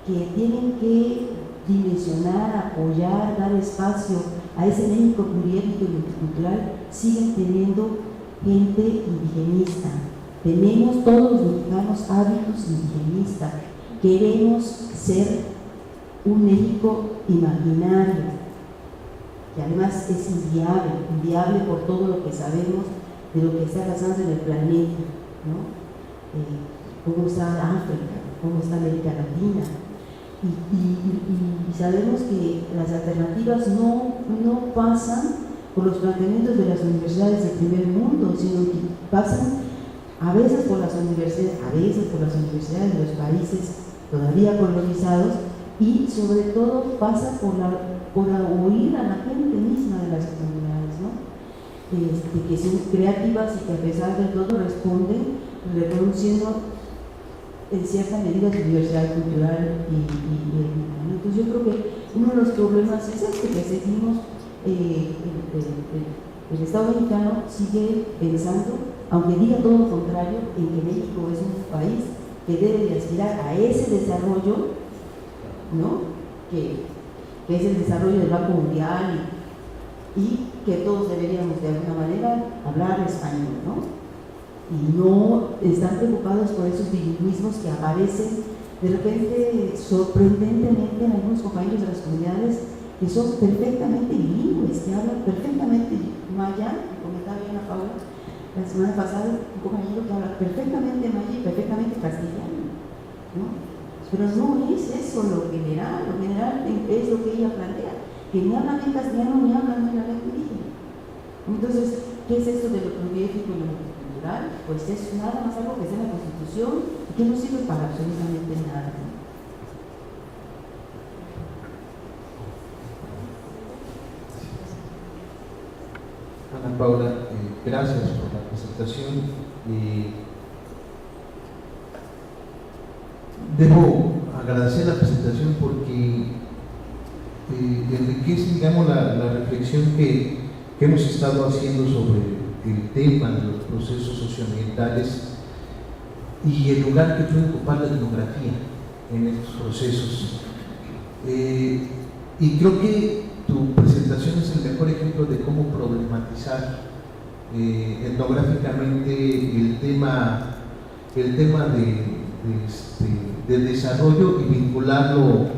que tienen que dimensionar, apoyar, dar espacio a ese México pluriétnico y multicultural, siguen teniendo gente indigenista. Tenemos todos los mexicanos hábitos indigenistas. Queremos ser un México imaginario, que además es inviable por todo lo que sabemos de lo que está pasando en el planeta, ¿no? Cómo está África, cómo está América Latina. Y sabemos que las alternativas no pasan por los planteamientos de las universidades del primer mundo, sino que pasan a veces por las universidades de los países todavía colonizados, y sobre todo pasa por oír a la gente misma de las comunidades, ¿no? Que son creativas y que a pesar de todo responden reconociendo en cierta medida su diversidad cultural y étnica, ¿no? Entonces yo creo que uno de los problemas es que seguimos, el Estado mexicano sigue pensando, aunque diga todo lo contrario, en que México es un país que debe de aspirar a ese desarrollo, ¿no? Que es el desarrollo del Banco Mundial y que todos deberíamos de alguna manera hablar español, ¿no? Y no están preocupados por esos bilingüismos que aparecen de repente sorprendentemente en algunos compañeros de las comunidades que son perfectamente bilingües, que hablan perfectamente maya, comentaba bien a Paula la semana pasada, un compañero que habla perfectamente maya y perfectamente castellano, ¿no? Pero no es eso lo general es lo que ella plantea, que ni hablan en castellano ni hablan en la lengua indígena. Entonces, ¿qué es esto de lo pluriétnico y lo multicultural? Pues es nada más algo que está en la Constitución y que no sirve para absolutamente nada. Ana Paula, gracias por la presentación. Debo agradecer la presentación porque enriquece, digamos, la reflexión que hemos estado haciendo sobre el tema de los procesos socioambientales y el lugar que puede ocupar la etnografía en estos procesos. Y creo que tu presentación es el mejor ejemplo de cómo problematizar etnográficamente el tema del desarrollo y vincularlo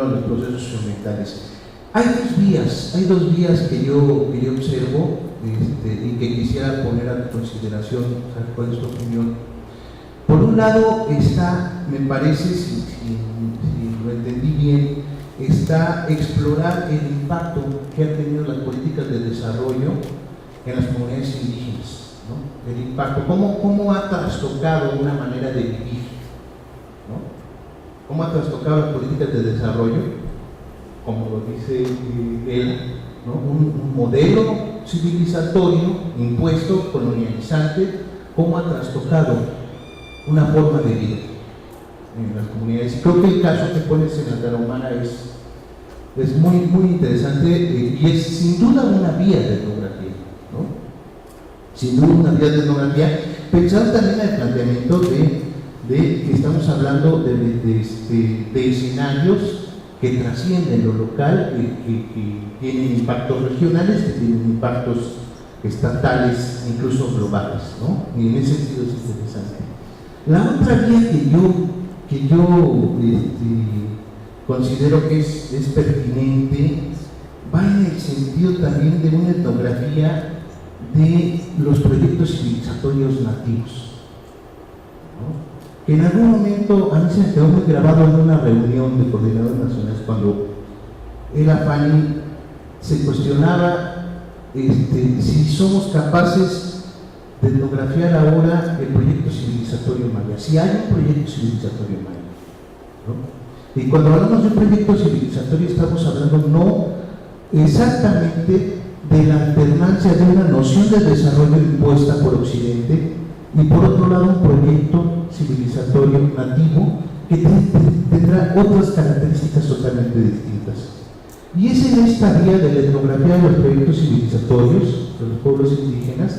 a los procesos socioambientales. Hay dos vías que yo observo y que quisiera poner a tu consideración, ¿cuál es tu opinión? Por un lado está, me parece, si lo entendí bien, está explorar el impacto que han tenido las políticas de desarrollo en las comunidades indígenas, ¿no? El impacto, cómo ha trastocado una manera de vivir, ¿no? Cómo ha trastocado las políticas de desarrollo, como lo dice él, ¿no? Un modelo civilizatorio impuesto, colonializante, cómo ha trastocado una forma de vida en las comunidades. Y creo que el caso que pones en la Tarahumara es muy, muy interesante y es sin duda una vía de etnografía, ¿no? Sin duda una vía de etnografía. Pensar también en el planteamiento de que estamos hablando de escenarios que trascienden lo local, que tienen impactos regionales, que tienen impactos estatales, incluso globales, ¿no? Y en ese sentido es interesante. La otra vía que yo considero que es pertinente va en el sentido también de una etnografía de los proyectos civilizatorios nativos, ¿no? Que en algún momento a mí se me quedó muy grabado en una reunión de coordinadores nacionales cuando el AFANI se cuestionaba si somos capaces de etnografiar ahora el proyecto civilizatorio maya, si hay un proyecto civilizatorio maya, ¿no? Y cuando hablamos de un proyecto civilizatorio estamos hablando no exactamente de la alternancia de una noción de desarrollo impuesta por Occidente y por otro lado un proyecto civilizatorio nativo que tendrá otras características totalmente distintas. Y es en esta vía de la etnografía de los proyectos civilizatorios de los pueblos indígenas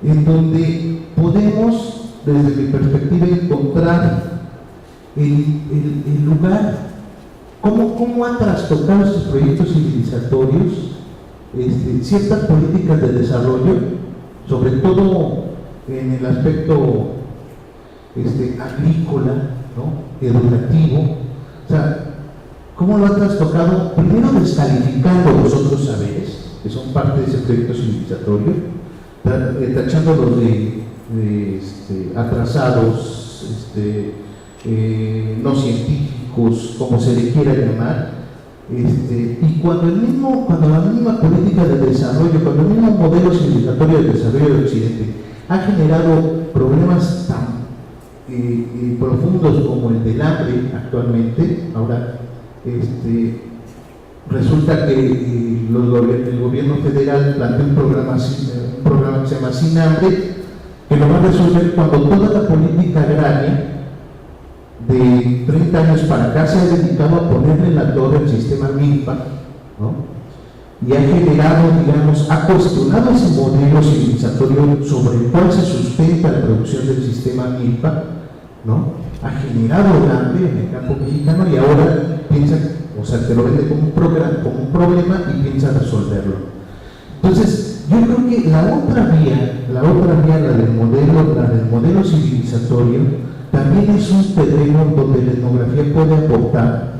en donde podemos, desde mi perspectiva, encontrar el lugar, cómo han trastocado estos proyectos civilizatorios ciertas políticas de desarrollo, sobre todo en el aspecto agrícola, ¿no?, educativo. O sea, ¿cómo lo ha trastocado? Primero descalificando los otros saberes, que son parte de ese proyecto civilizatorio, tachándolos de atrasados, no científicos, como se le quiera llamar. Y cuando la misma política de desarrollo, cuando el mismo modelo civilizatorio de desarrollo de Occidente ha generado problemas tan profundos como el del hambre actualmente, ahora resulta que el gobierno federal plantea un programa que se llama Sin Hambre, que lo va a resolver cuando toda la política agraria de 30 años para acá se ha dedicado a ponerle en la torre el sistema Milpa, ¿no? Y ha generado, digamos, ha cuestionado ese modelo civilizatorio sobre el cual se sustenta la producción del sistema Milpa, ¿no? Ha generado el hambre en el campo mexicano y ahora piensa, o sea, te lo vende como un problema y piensa resolverlo. Entonces, yo creo que la otra vía, la del modelo civilizatorio, también es un terreno donde la etnografía puede aportar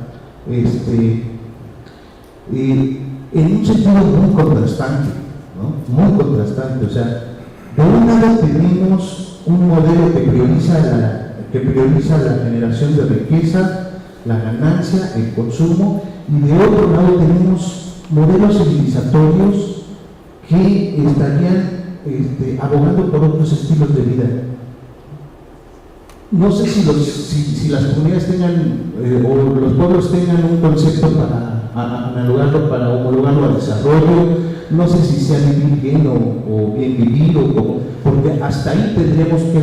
en un sentido muy contrastante, ¿no? Muy contrastante. O sea, de un lado tenemos un modelo que prioriza la generación de riqueza, la ganancia, el consumo, y de otro lado tenemos modelos civilizatorios que estarían abogando por otros estilos de vida. No sé si las comunidades tengan o los pueblos tengan un concepto para analogarlo, para homologarlo al desarrollo. No sé si sea vivir bien o bien vivido, porque hasta ahí tendríamos que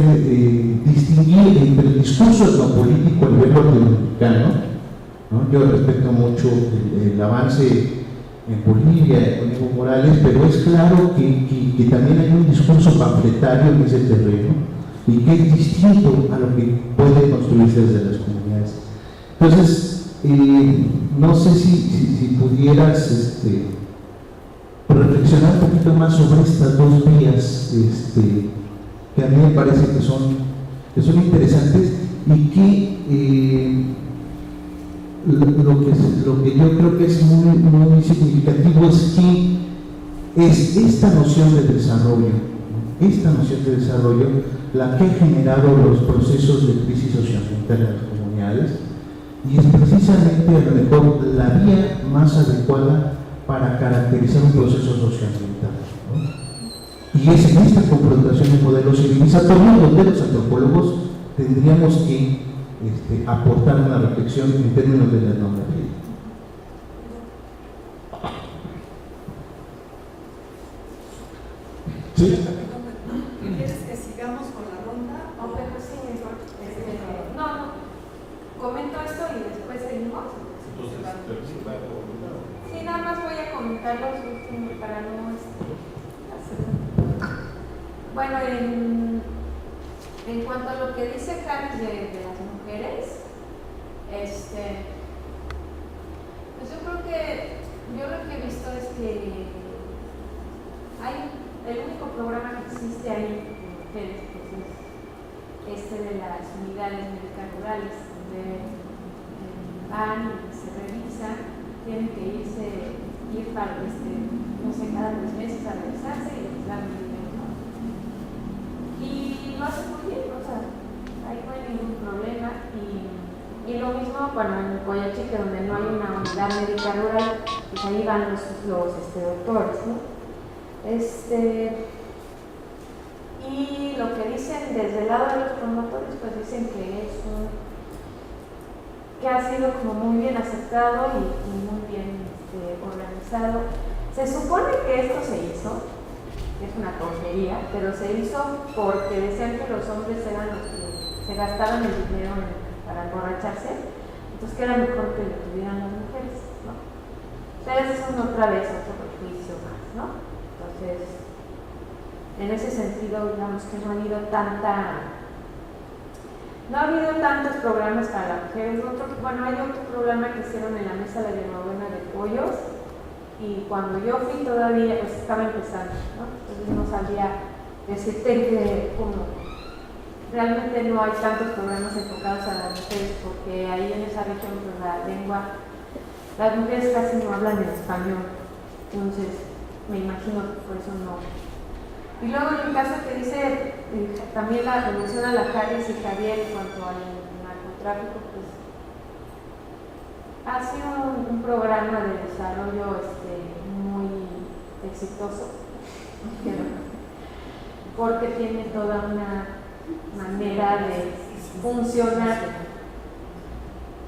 distinguir entre el discurso etnopolítico a nivel latinoamericano, ¿no? Yo respeto mucho el avance en Bolivia con Evo Morales, pero es claro que también hay un discurso panfletario en ese terreno y que es distinto a lo que puede construirse desde las comunidades. Entonces, no sé si pudieras reflexionar un poquito más sobre estas dos vías que a mí me parece que son interesantes y que lo que yo creo que es muy significativo es que es esta noción de desarrollo la que ha generado los procesos de crisis socioambiental en las comunidades, y es precisamente a lo mejor la vía más adecuada para caracterizar un proceso socioambiental, ¿no? Y es en esta confrontación de modelos civilizatorios donde los antropólogos tendríamos que aportar una reflexión en términos de la etnografía. Sí. ¿Quieres que sigamos con la ronda? No, pero sí, no, comento esto y después seguimos. Sí, nada más voy a comentar los últimos para no hacer. Bueno, en cuanto a lo que dice Harris de las mujeres, pues yo creo que lo que he visto es que hay el único programa que existe ahí de mujeres, pues es de las unidades médicas rurales, donde van y se revisan, tienen que ir para, no sé, cada 3 meses a revisarse y les dan el dinero, ¿no? Y lo hacen muy bien, o sea, ahí no hay ningún problema. Y lo mismo, bueno, en Coyachique, donde no hay una unidad médica rural, pues ahí van los doctores, ¿no? Y lo que dicen desde el lado de los promotores, pues dicen que que ha sido como muy bien aceptado y muy bien organizado. Se supone que esto se hizo, que es una tontería, pero se hizo porque decían que los hombres eran los que se gastaban el dinero para emborracharse, entonces que era mejor que lo tuvieran las mujeres, ¿no? Pero eso es otra vez otro prejuicio más, ¿no? Entonces, en ese sentido, digamos que no ha habido tantos programas para las mujeres. Hay otro programa que hicieron en la mesa de la hierbabuena de pollos, y cuando yo fui todavía pues estaba empezando, ¿no? Entonces no sabía decirte que realmente no hay tantos programas enfocados a las mujeres, porque ahí en esa región pues la lengua, las mujeres casi no hablan en español, entonces me imagino que por eso no. Y luego en el caso que dice, también la menciona la Jaris y Javier en cuanto al narcotráfico, pues ha sido un programa de desarrollo muy exitoso, porque tiene toda una manera de funcionar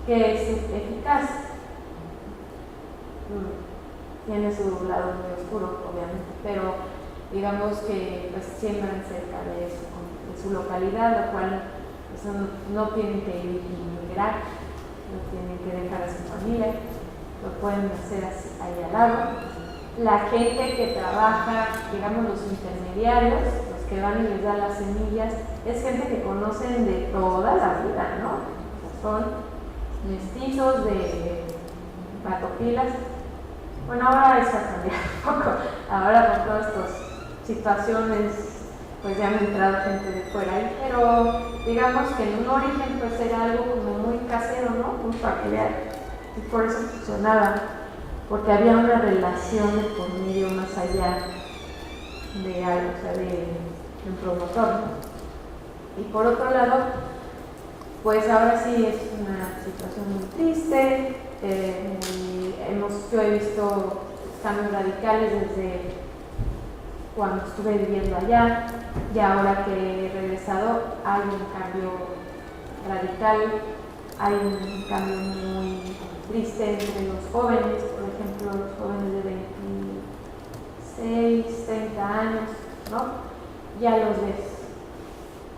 que es eficaz. Tiene su lado muy oscuro, obviamente, pero digamos que pues siembran cerca de su localidad, lo cual pues, no tienen que inmigrar, no tienen que dejar a su familia, lo pueden hacer así, ahí al lado. La gente que trabaja, digamos los intermediarios, los que van y les dan las semillas, es gente que conocen de toda la vida, ¿no? O sea, son mestizos de patopilas. Bueno, ahora eso ha cambiado un poco, ahora con todas estas situaciones pues ya han entrado gente de fuera ahí, pero digamos que en un origen pues era algo como muy casero, ¿no? Muy familiar, y por eso funcionaba, porque había una relación de por medio más allá de algo, o sea, de un promotor, ¿no? Y por otro lado, pues ahora sí es una situación muy triste. Yo he visto cambios radicales desde cuando estuve viviendo allá, y ahora que he regresado hay un cambio radical, hay un cambio muy triste entre los jóvenes, por ejemplo, los jóvenes de 26, 30 años, ¿no? Ya los ves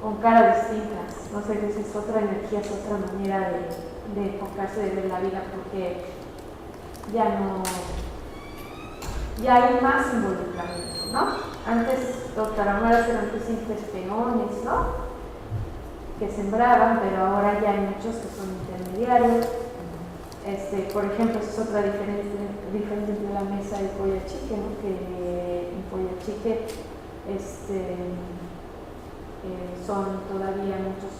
con caras distintas, no sé, es otra energía, es otra manera de enfocarse, de ver la vida, porque ya hay más involucramiento, ¿no? Antes los tarahumaras eran pues simples peones, ¿no? Que sembraban, pero ahora ya hay muchos que son intermediarios. Por ejemplo, esa es otra diferencia entre la mesa de Poyachique, ¿no? Que en Poyachique son todavía muchos,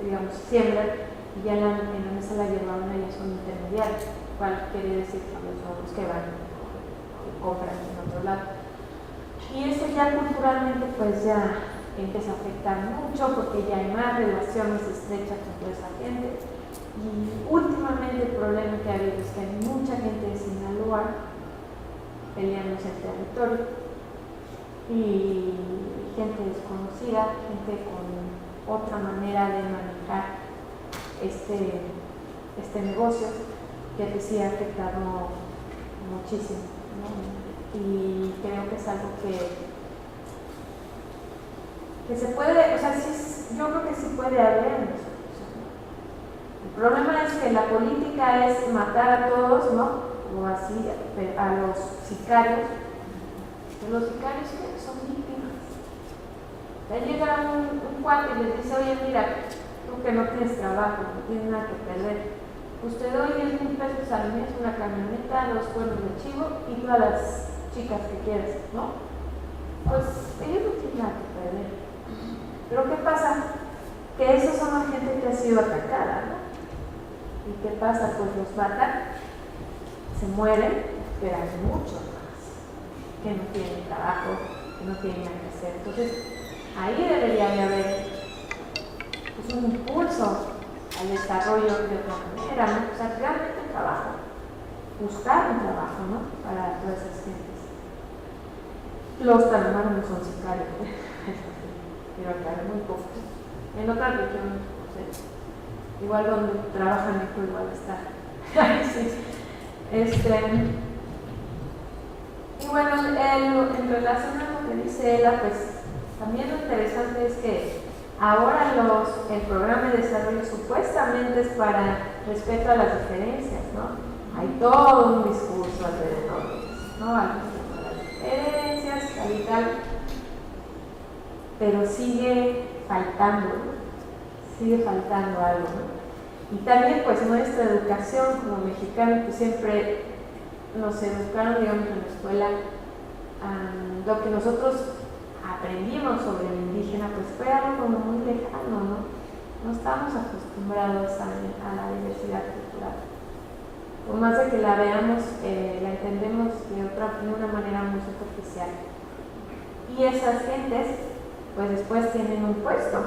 digamos, siembran, y ya en la mesa de la hierbabuena ya son intermediarios, cual quiere decir que son los que van y compran en otro lado. Y eso ya culturalmente pues ya empieza a afectar mucho, porque ya hay más relaciones estrechas con toda esa gente. Y últimamente el problema que ha habido es que hay mucha gente de Sinaloa peleándose el territorio, y gente desconocida, gente con otra manera de manejar este negocio, que pues sí ha afectado muchísimo, ¿no? Y creo que es algo que se puede, o sea, yo creo que sí puede haber. El problema es que la política es matar a todos, ¿no? O así, a los sicarios. Pero los sicarios son víctimas. Le llega un cuate y les dice, oye, mira, tú que no tienes trabajo, no tienes nada que perder, pues te doy 10,000 pesos al mes, una camioneta, 2 cuernos de chivo y todas las chicas que quieras, ¿no? Pues ellos no tienen nada que perder. Pero ¿qué pasa? Que esos son la gente que ha sido atacada, ¿no? ¿Y qué pasa? Pues los matan, se mueren, pero hay muchos más que no tienen trabajo, que no tienen nada que hacer. Entonces, ahí debería de haber pues, un impulso al desarrollo de otra manera, ¿no? O sea, realmente trabajo, buscar un trabajo, ¿no? Para todas esas gentes. Los tarahumaras no son sicarios, pero acá muy pocos. En otras regiones, no sé, igual donde trabajan mejor, igual está. Sí. Y bueno, en relación a lo que dice Ela, pues también lo interesante es que ahora el programa de desarrollo supuestamente es para respeto a las diferencias, ¿no? Hay todo un discurso alrededor de eso, ¿no? Al respecto a las diferencias, tal y tal. pero sigue faltando, ¿no? Sigue faltando algo, ¿no? Y también pues nuestra educación como mexicanos, pues siempre nos educaron, digamos, en la escuela, lo que nosotros aprendimos sobre el indígena pues fue algo como muy lejano, ¿no? No estamos acostumbrados a la diversidad cultural. Por más de que la veamos, la entendemos de una manera muy superficial. Y esas gentes pues después tienen un puesto,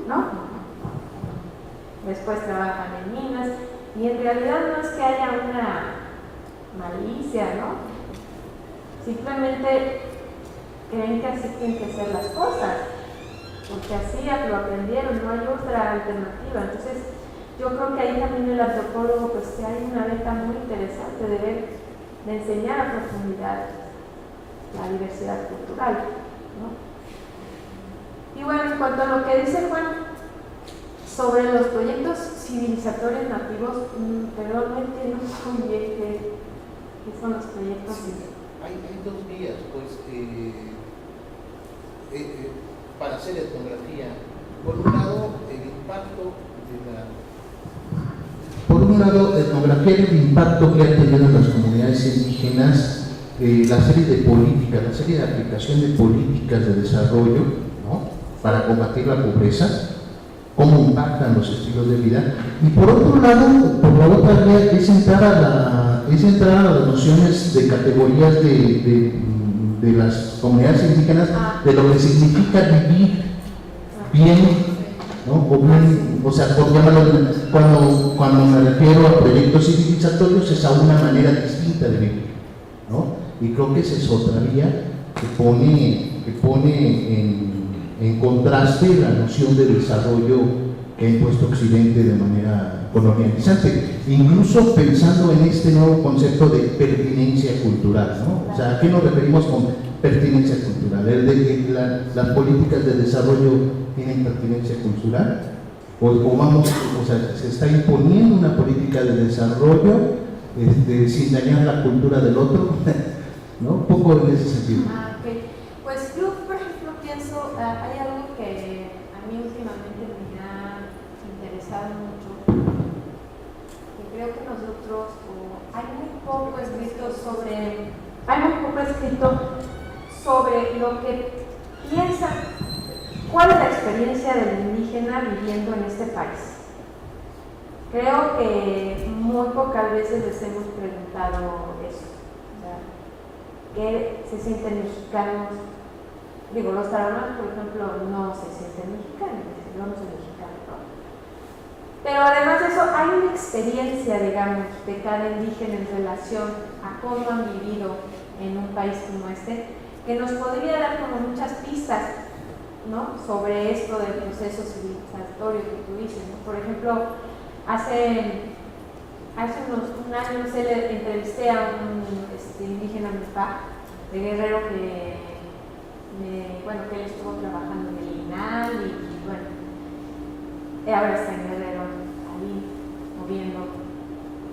¿no? Después trabajan en minas y en realidad no es que haya una malicia, ¿no? Simplemente creen que así tienen que ser las cosas, porque así lo aprendieron, no hay otra alternativa. Entonces yo creo que ahí también el antropólogo pues que hay una beta muy interesante de enseñar a profundidad la diversidad cultural, ¿no? Y bueno, en cuanto a lo que dice Juan sobre los proyectos civilizatorios nativos, pero no entiendo muy bien qué son los proyectos. Hay dos vías, pues, para hacer etnografía. Por un lado, el impacto etnografía del impacto que ha tenido en las comunidades indígenas, la serie de políticas, la serie de aplicación de políticas de desarrollo, ¿no?, para combatir la pobreza, cómo impactan los estilos de vida. Y por otro lado, por la otra vía, es entrar a las nociones de categorías de las comunidades indígenas, de lo que significa vivir bien, ¿no? O bien, o sea, por llamarlo, cuando me refiero a proyectos civilizatorios, es a una manera distinta de vivir, ¿no? Y creo que esa es otra vía que pone en contraste la noción de desarrollo que ha impuesto Occidente de manera colonializante, incluso pensando en este nuevo concepto de pertinencia cultural, ¿no? O sea, ¿a qué nos referimos con pertinencia cultural? ¿El de que las políticas de desarrollo tienen pertinencia cultural? O sea, se está imponiendo una política de desarrollo sin dañar la cultura del otro, ¿no? Un poco en ese sentido. Okay. Pues yo, por ejemplo, pienso, hay algo que a mí últimamente me ha interesado mucho, que creo que nosotros, hay muy poco escrito sobre lo que piensa, cuál es la experiencia del indígena viviendo en este país. Creo que muy pocas veces les hemos preguntado eso. O sea, ¿qué se sienten mexicanos? Digo, los tarahumaras, por ejemplo, no se sienten mexicanos, yo no soy mexicano, ¿no? Pero además de eso, hay una experiencia, digamos, de cada indígena en relación a cómo han vivido en un país como este, que nos podría dar como muchas pistas, ¿no?, sobre esto del proceso civilizatorio que tú dices, ¿no? Por ejemplo, hace un año entrevisté a un indígena Mipá de Guerrero que él estuvo trabajando en el INAL y bueno, ahora está en Guerrero ahí moviendo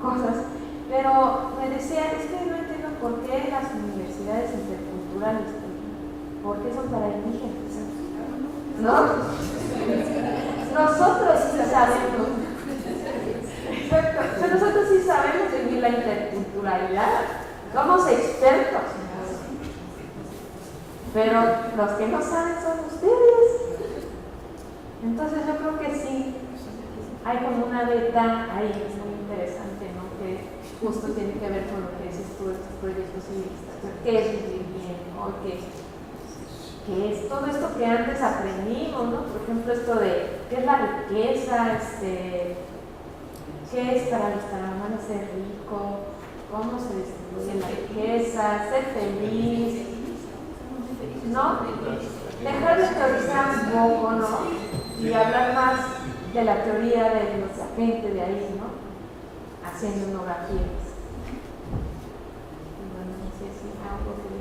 cosas, pero me decía, es que no entiendo por qué las universidades interculturales, ¿por qué son para indígenas? ¿No? Nosotros sí sabemos. Exacto. Nosotros sí sabemos vivir la interculturalidad. Somos expertos. Pero los que no saben son ustedes. Entonces yo creo que sí hay como una beta ahí muy interesante, ¿no?, que justo tiene que ver con lo que dices tú, estos proyectos civilizatorios. ¿Qué es vivir bien? ¿No? ¿Qué es todo esto que antes aprendimos, ¿no? Por ejemplo, esto de qué es la riqueza, qué es para los tarahumaras ser rico, cómo se distribuye la riqueza, ser feliz, ¿no? Dejar de teorizar un poco, ¿no? Y hablar más de la teoría de nuestra gente de ahí, ¿no? Haciendo etnografías. Bueno, no sé si algo que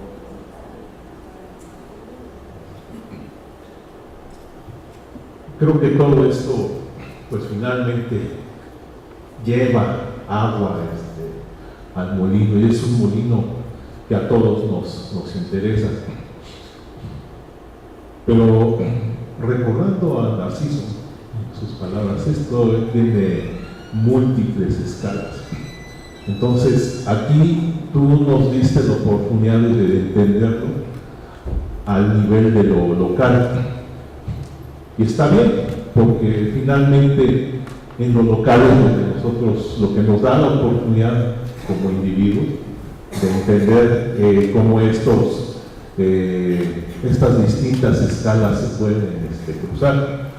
creo que todo esto, pues finalmente lleva agua al molino, y es un molino que a todos nos interesa. Pero recordando a Narciso, sus palabras, esto tiene múltiples escalas. Entonces, aquí tú nos diste la oportunidad de entenderlo al nivel de lo local. Y está bien, porque finalmente en lo local es donde nosotros, lo que nos da la oportunidad como individuos de entender cómo estas distintas escalas se pueden cruzar.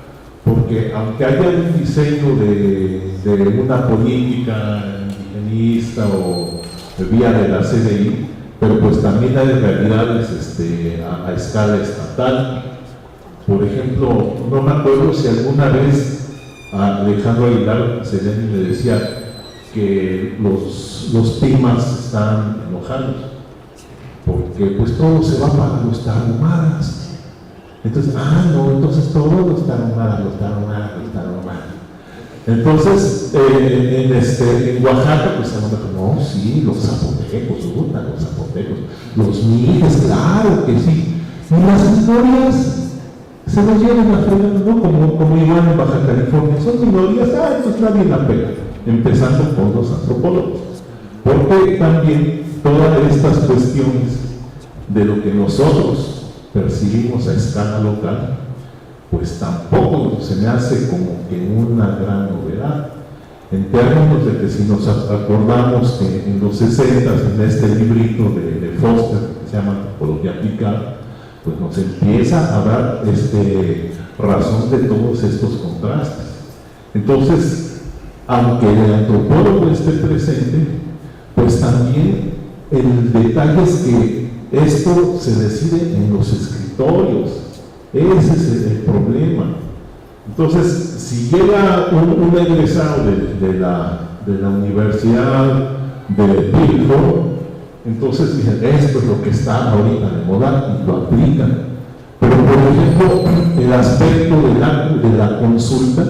Porque aunque haya un diseño de una política indigenista o vía de la CDI, pero pues también hay realidades a escala estatal. Por ejemplo, no me acuerdo si alguna vez Alejandro Aguilar Seleni me decía que los Pimas están enojados, porque pues todo se va para los tarahumaras. Entonces, entonces todos los tarahumaras. Entonces, en Oaxaca, pues a lo mejor, no, sí, los zapotecos, los mijes, claro que sí. Y las historias se nos llevan a fregar, ¿no? Como igual en Baja California, son minorías, pues nadie la pega, empezando por los antropólogos. Porque también todas estas cuestiones de lo que nosotros percibimos a escala local, pues tampoco se me hace como que una gran novedad, en términos de que si nos acordamos que en los 60, en este librito de Foster, que se llama Antropología Aplicada, pues nos empieza a dar razón de todos estos contrastes. Entonces, aunque el antropólogo esté presente, pues también el detalle es que esto se decide en los escritorios. Ese es el problema. Entonces, si llega un egresado de la Universidad de Pilgrim, entonces dicen, esto es lo que está ahorita de moda y lo aplican. Pero, por ejemplo, el aspecto de la consulta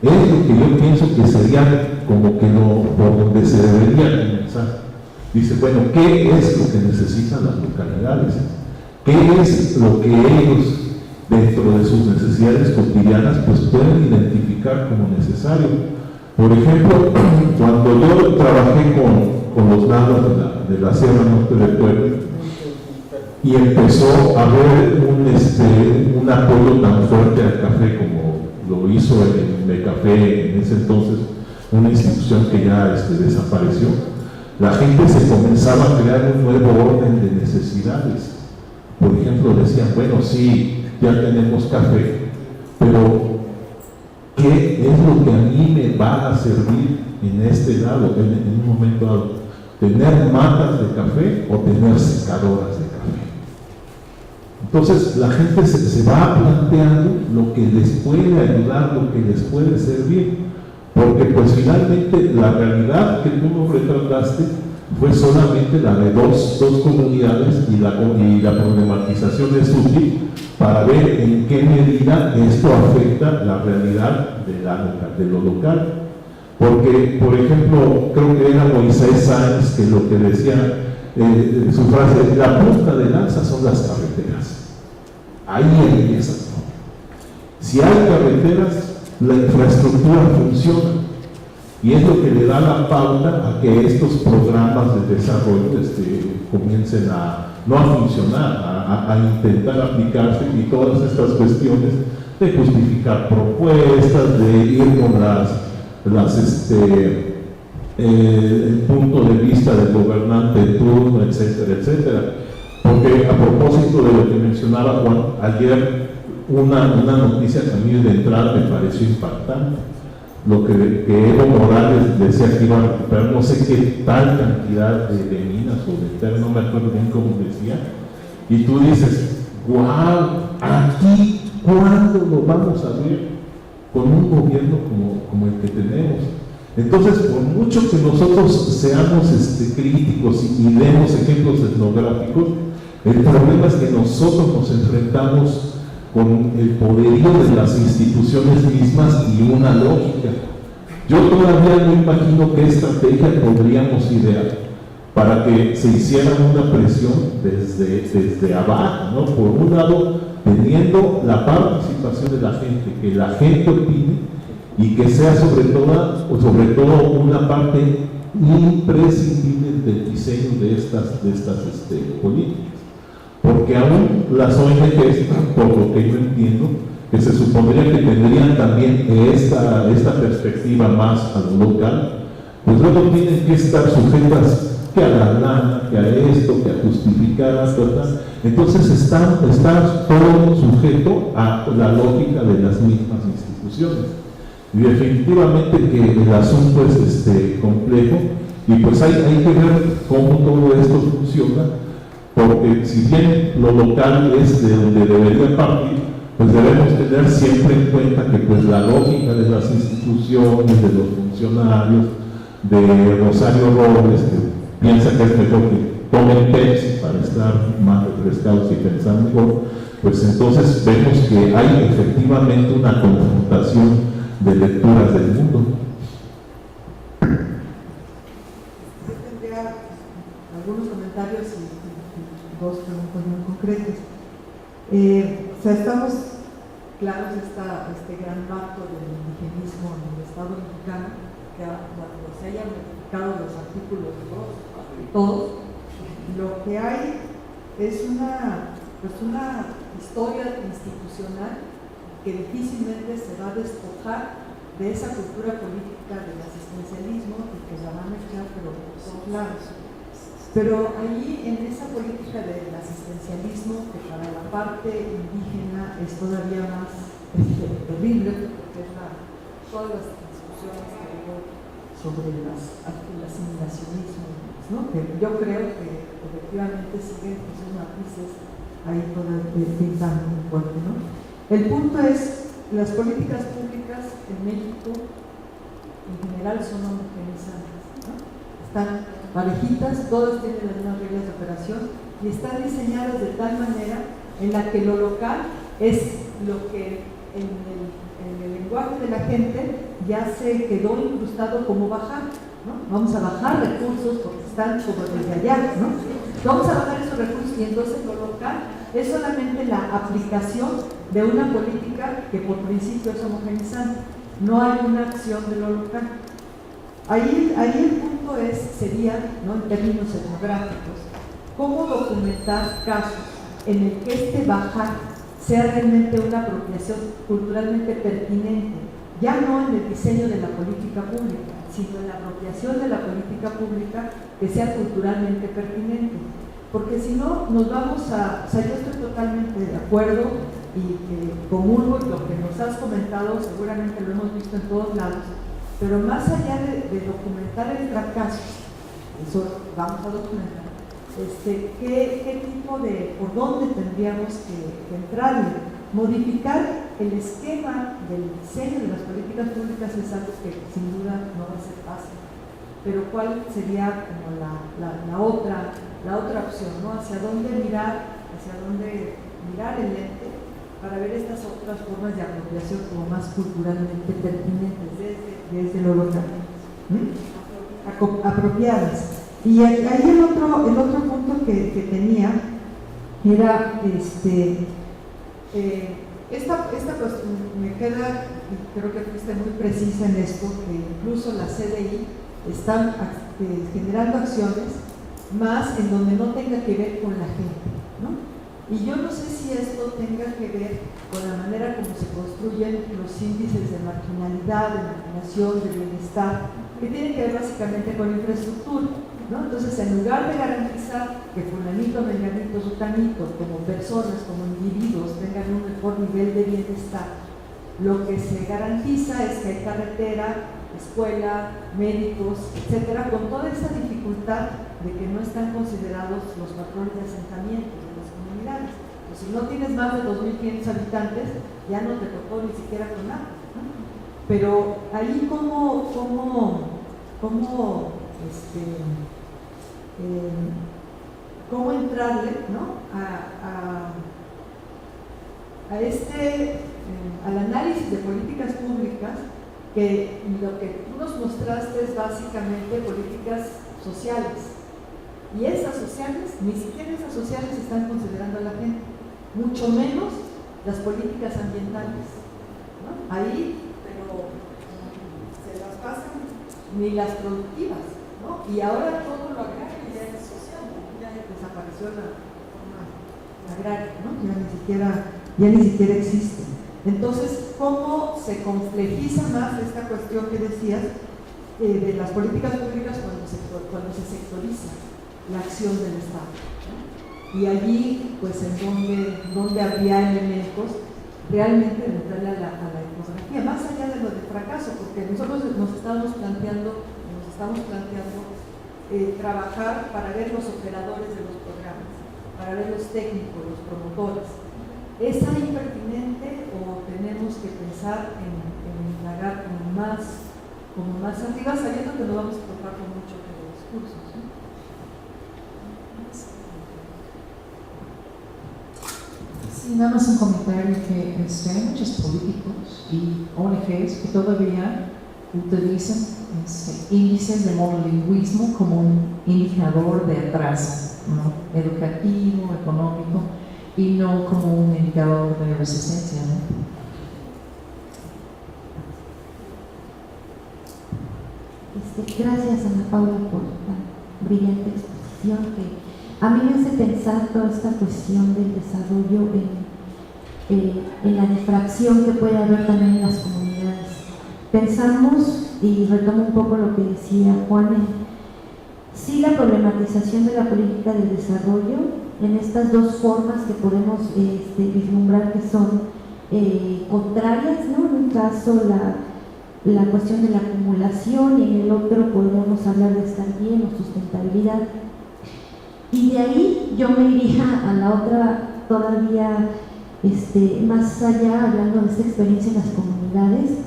es lo que yo pienso que sería como que por donde se debería comenzar. Dice, bueno, ¿qué es lo que necesitan las localidades? ¿Qué es lo que ellos, dentro de sus necesidades cotidianas, pues pueden identificar como necesario? Por ejemplo, cuando yo trabajé con los nahuas de la Sierra Norte de Puebla, y empezó a haber un apoyo tan fuerte al café como lo hizo el Mecafé en ese entonces, una institución que ya desapareció, la gente se comenzaba a crear un nuevo orden de necesidades. Por ejemplo, decían, bueno, sí, ya tenemos café, pero ¿qué es lo que a mí me va a servir en este lado, en un momento dado? ¿Tener matas de café o tener secadoras de café? Entonces la gente se va planteando lo que les puede ayudar, lo que les puede servir. Porque pues finalmente la realidad que tú nos retrataste fue solamente la de dos comunidades y la problematización es útil para ver en qué medida esto afecta la realidad de lo local. Porque, por ejemplo, creo que era Moisés Sáenz que lo que decía, su frase, la punta de lanza son las carreteras. Ahí empieza, ¿no? Si hay carreteras, la infraestructura funciona y es lo que le da la pauta a que estos programas de desarrollo comiencen no a funcionar, a intentar aplicarse, y todas estas cuestiones de justificar propuestas, de ir con el punto de vista del gobernante de turno, etcétera, etcétera. Porque a propósito de lo que mencionaba Juan, ayer una noticia que a mí de entrada me pareció impactante, lo que Evo Morales decía que iba a recuperar no sé qué tal cantidad de minas o de tierra, no me acuerdo bien cómo decía, y tú dices, wow, aquí, ¿cuándo lo vamos a ver con un gobierno como el que tenemos? Entonces, por mucho que nosotros seamos críticos y demos ejemplos etnográficos, el problema es que nosotros nos enfrentamos con el poderío de las instituciones mismas y una lógica. Yo todavía no imagino qué estrategia podríamos idear para que se hiciera una presión desde abajo, ¿no? Por un lado, teniendo la participación de la gente, que la gente opine y que sea sobre todo una parte imprescindible del diseño de estas políticas. Porque aún las ONGs, por lo que yo entiendo, que se supondría que tendrían también esta perspectiva más a lo local, pues luego tienen que estar sujetas que a la lana, que a esto, que a justificar, ¿verdad? Entonces está todo sujeto a la lógica de las mismas instituciones. Y definitivamente que el asunto es complejo, y pues hay que ver cómo todo esto funciona, porque si bien lo local es de donde debería partir, pues debemos tener siempre en cuenta que pues la lógica de las instituciones, de los funcionarios, de Rosario Robles, que piensa que es mejor que tomen Pepsi para estar más refrescados y pensar mejor, pues entonces vemos que hay efectivamente una confrontación de lecturas del mundo. Yo tendría algunos comentarios y dos preguntas muy concretas. O sea, estamos claros este gran pacto del indigenismo en el Estado mexicano, que cuando se hayan modificado los artículos todos, lo que hay es una historia institucional que difícilmente se va a despojar de esa cultura política del asistencialismo y que la van a echar, pero por todos lados. Pero ahí en esa política del asistencialismo, que para la parte indígena es todavía más terrible, porque es todas las discusiones que hubo sobre las asimilacionismo, ¿no? Que yo creo que efectivamente siguen esos matices ahí todavía pintando muy fuerte, ¿no? El punto es, las políticas públicas en México en general son homogeneizadas, ¿no? Están parejitas, todas tienen las mismas reglas de operación y están diseñadas de tal manera en la que lo local es lo que en el lenguaje de la gente ya se quedó incrustado como bajar, ¿no? Vamos a bajar recursos porque están como desde allá, ¿no? Vamos a bajar esos recursos y entonces lo local es solamente la aplicación de una política que por principio es homogeneizante. No hay una acción de lo local. Ahí el punto sería, ¿no? En términos etnográficos, cómo documentar casos en el que este bajar sea realmente una apropiación culturalmente pertinente, ya no en el diseño de la política pública, sino en la apropiación de la política pública que sea culturalmente pertinente. Porque si no, nos vamos a... O sea, yo estoy totalmente de acuerdo y comulgo y lo que nos has comentado seguramente lo hemos visto en todos lados, pero más allá de documentar el fracaso, eso vamos a documentar, ¿qué tipo de, por dónde tendríamos que entrarle? Modificar el esquema del diseño de las políticas públicas es algo que sin duda no va a ser fácil, pero ¿cuál sería como la otra opción, ¿no? Hacia dónde mirar el lente para ver estas otras formas de apropiación como más culturalmente pertinentes desde lo local, apropiadas. Y ahí el otro punto que tenía era esta pues me queda, y creo que fuiste muy precisa en esto, que incluso la CDI están generando acciones más en donde no tenga que ver con la gente, ¿no? Y yo no sé si esto tenga que ver con la manera como se construyen los índices de marginalidad, de marginación, de bienestar, que tienen que ver básicamente con infraestructura, ¿no? Entonces, en lugar de garantizar que fulanito, menganito, sutanito, como personas, como individuos, tengan un mejor nivel de bienestar, lo que se garantiza es que hay carretera, escuela, médicos, etcétera, con toda esa dificultad de que no están considerados los patrones de asentamiento de las comunidades. Pues si no tienes más de 2.500 habitantes, ya no te tocó ni siquiera con nada, ¿no? Pero ahí cómo entrarle, ¿no? Al análisis de políticas públicas, que lo que tú nos mostraste es básicamente políticas sociales, Y esas sociales, ni siquiera esas sociales están considerando a la gente, mucho menos las políticas ambientales, ¿no? Ahí, pero se las pasan, ni las productivas, ¿no? Y ahora todo lo agrario ya es social, ¿no? Ya desapareció la forma agraria, ¿no? Ya ni siquiera existe. Entonces, ¿cómo se complejiza más esta cuestión que decías de las políticas públicas cuando se sectoriza la acción del Estado, ¿no? Y allí, pues, en donde habría elementos realmente de entrarle a la etnografía, más allá de lo del fracaso, porque nosotros nos estamos planteando trabajar para ver los operadores de los programas, para ver los técnicos, los promotores. ¿Es ahí pertinente o tenemos que pensar en indagar como más arriba, sabiendo que no vamos a tocar con mucho de los cursos, ¿no? Sí, nada más un comentario que hay muchos políticos y ONGs que todavía utilizan índices de monolingüismo como un indicador de atraso, ¿no? Educativo, económico, y no como un indicador de resistencia, ¿no? Gracias, Ana Paula, por la brillante exposición que a mí me hace pensar toda esta cuestión del desarrollo en la difracción que puede haber también en las comunidades. Pensamos, y retomo un poco lo que decía Juan, sí la problematización de la política del desarrollo en estas dos formas que podemos vislumbrar que son contrarias, ¿no? En un caso la cuestión de la acumulación y en el otro podríamos hablar de estar bien o sustentabilidad. Y de ahí yo me iría a la otra todavía más allá, hablando de esta experiencia en las comunidades,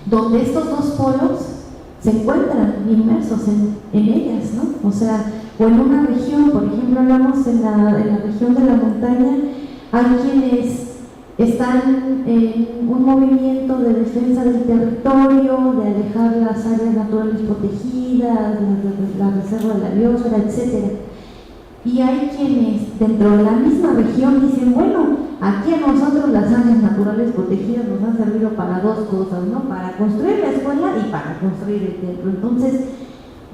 donde estos dos polos se encuentran inmersos en ellas, ¿no? O sea, o en una región, por ejemplo, hablamos en la región de la montaña, hay quienes están en un movimiento de defensa del territorio, de alejar las áreas naturales protegidas, la reserva de la biosfera, etc. Y hay quienes dentro de la misma región dicen, bueno, aquí a nosotros las áreas naturales protegidas nos han servido para dos cosas, ¿no? Para construir la escuela y para construir el templo. Entonces,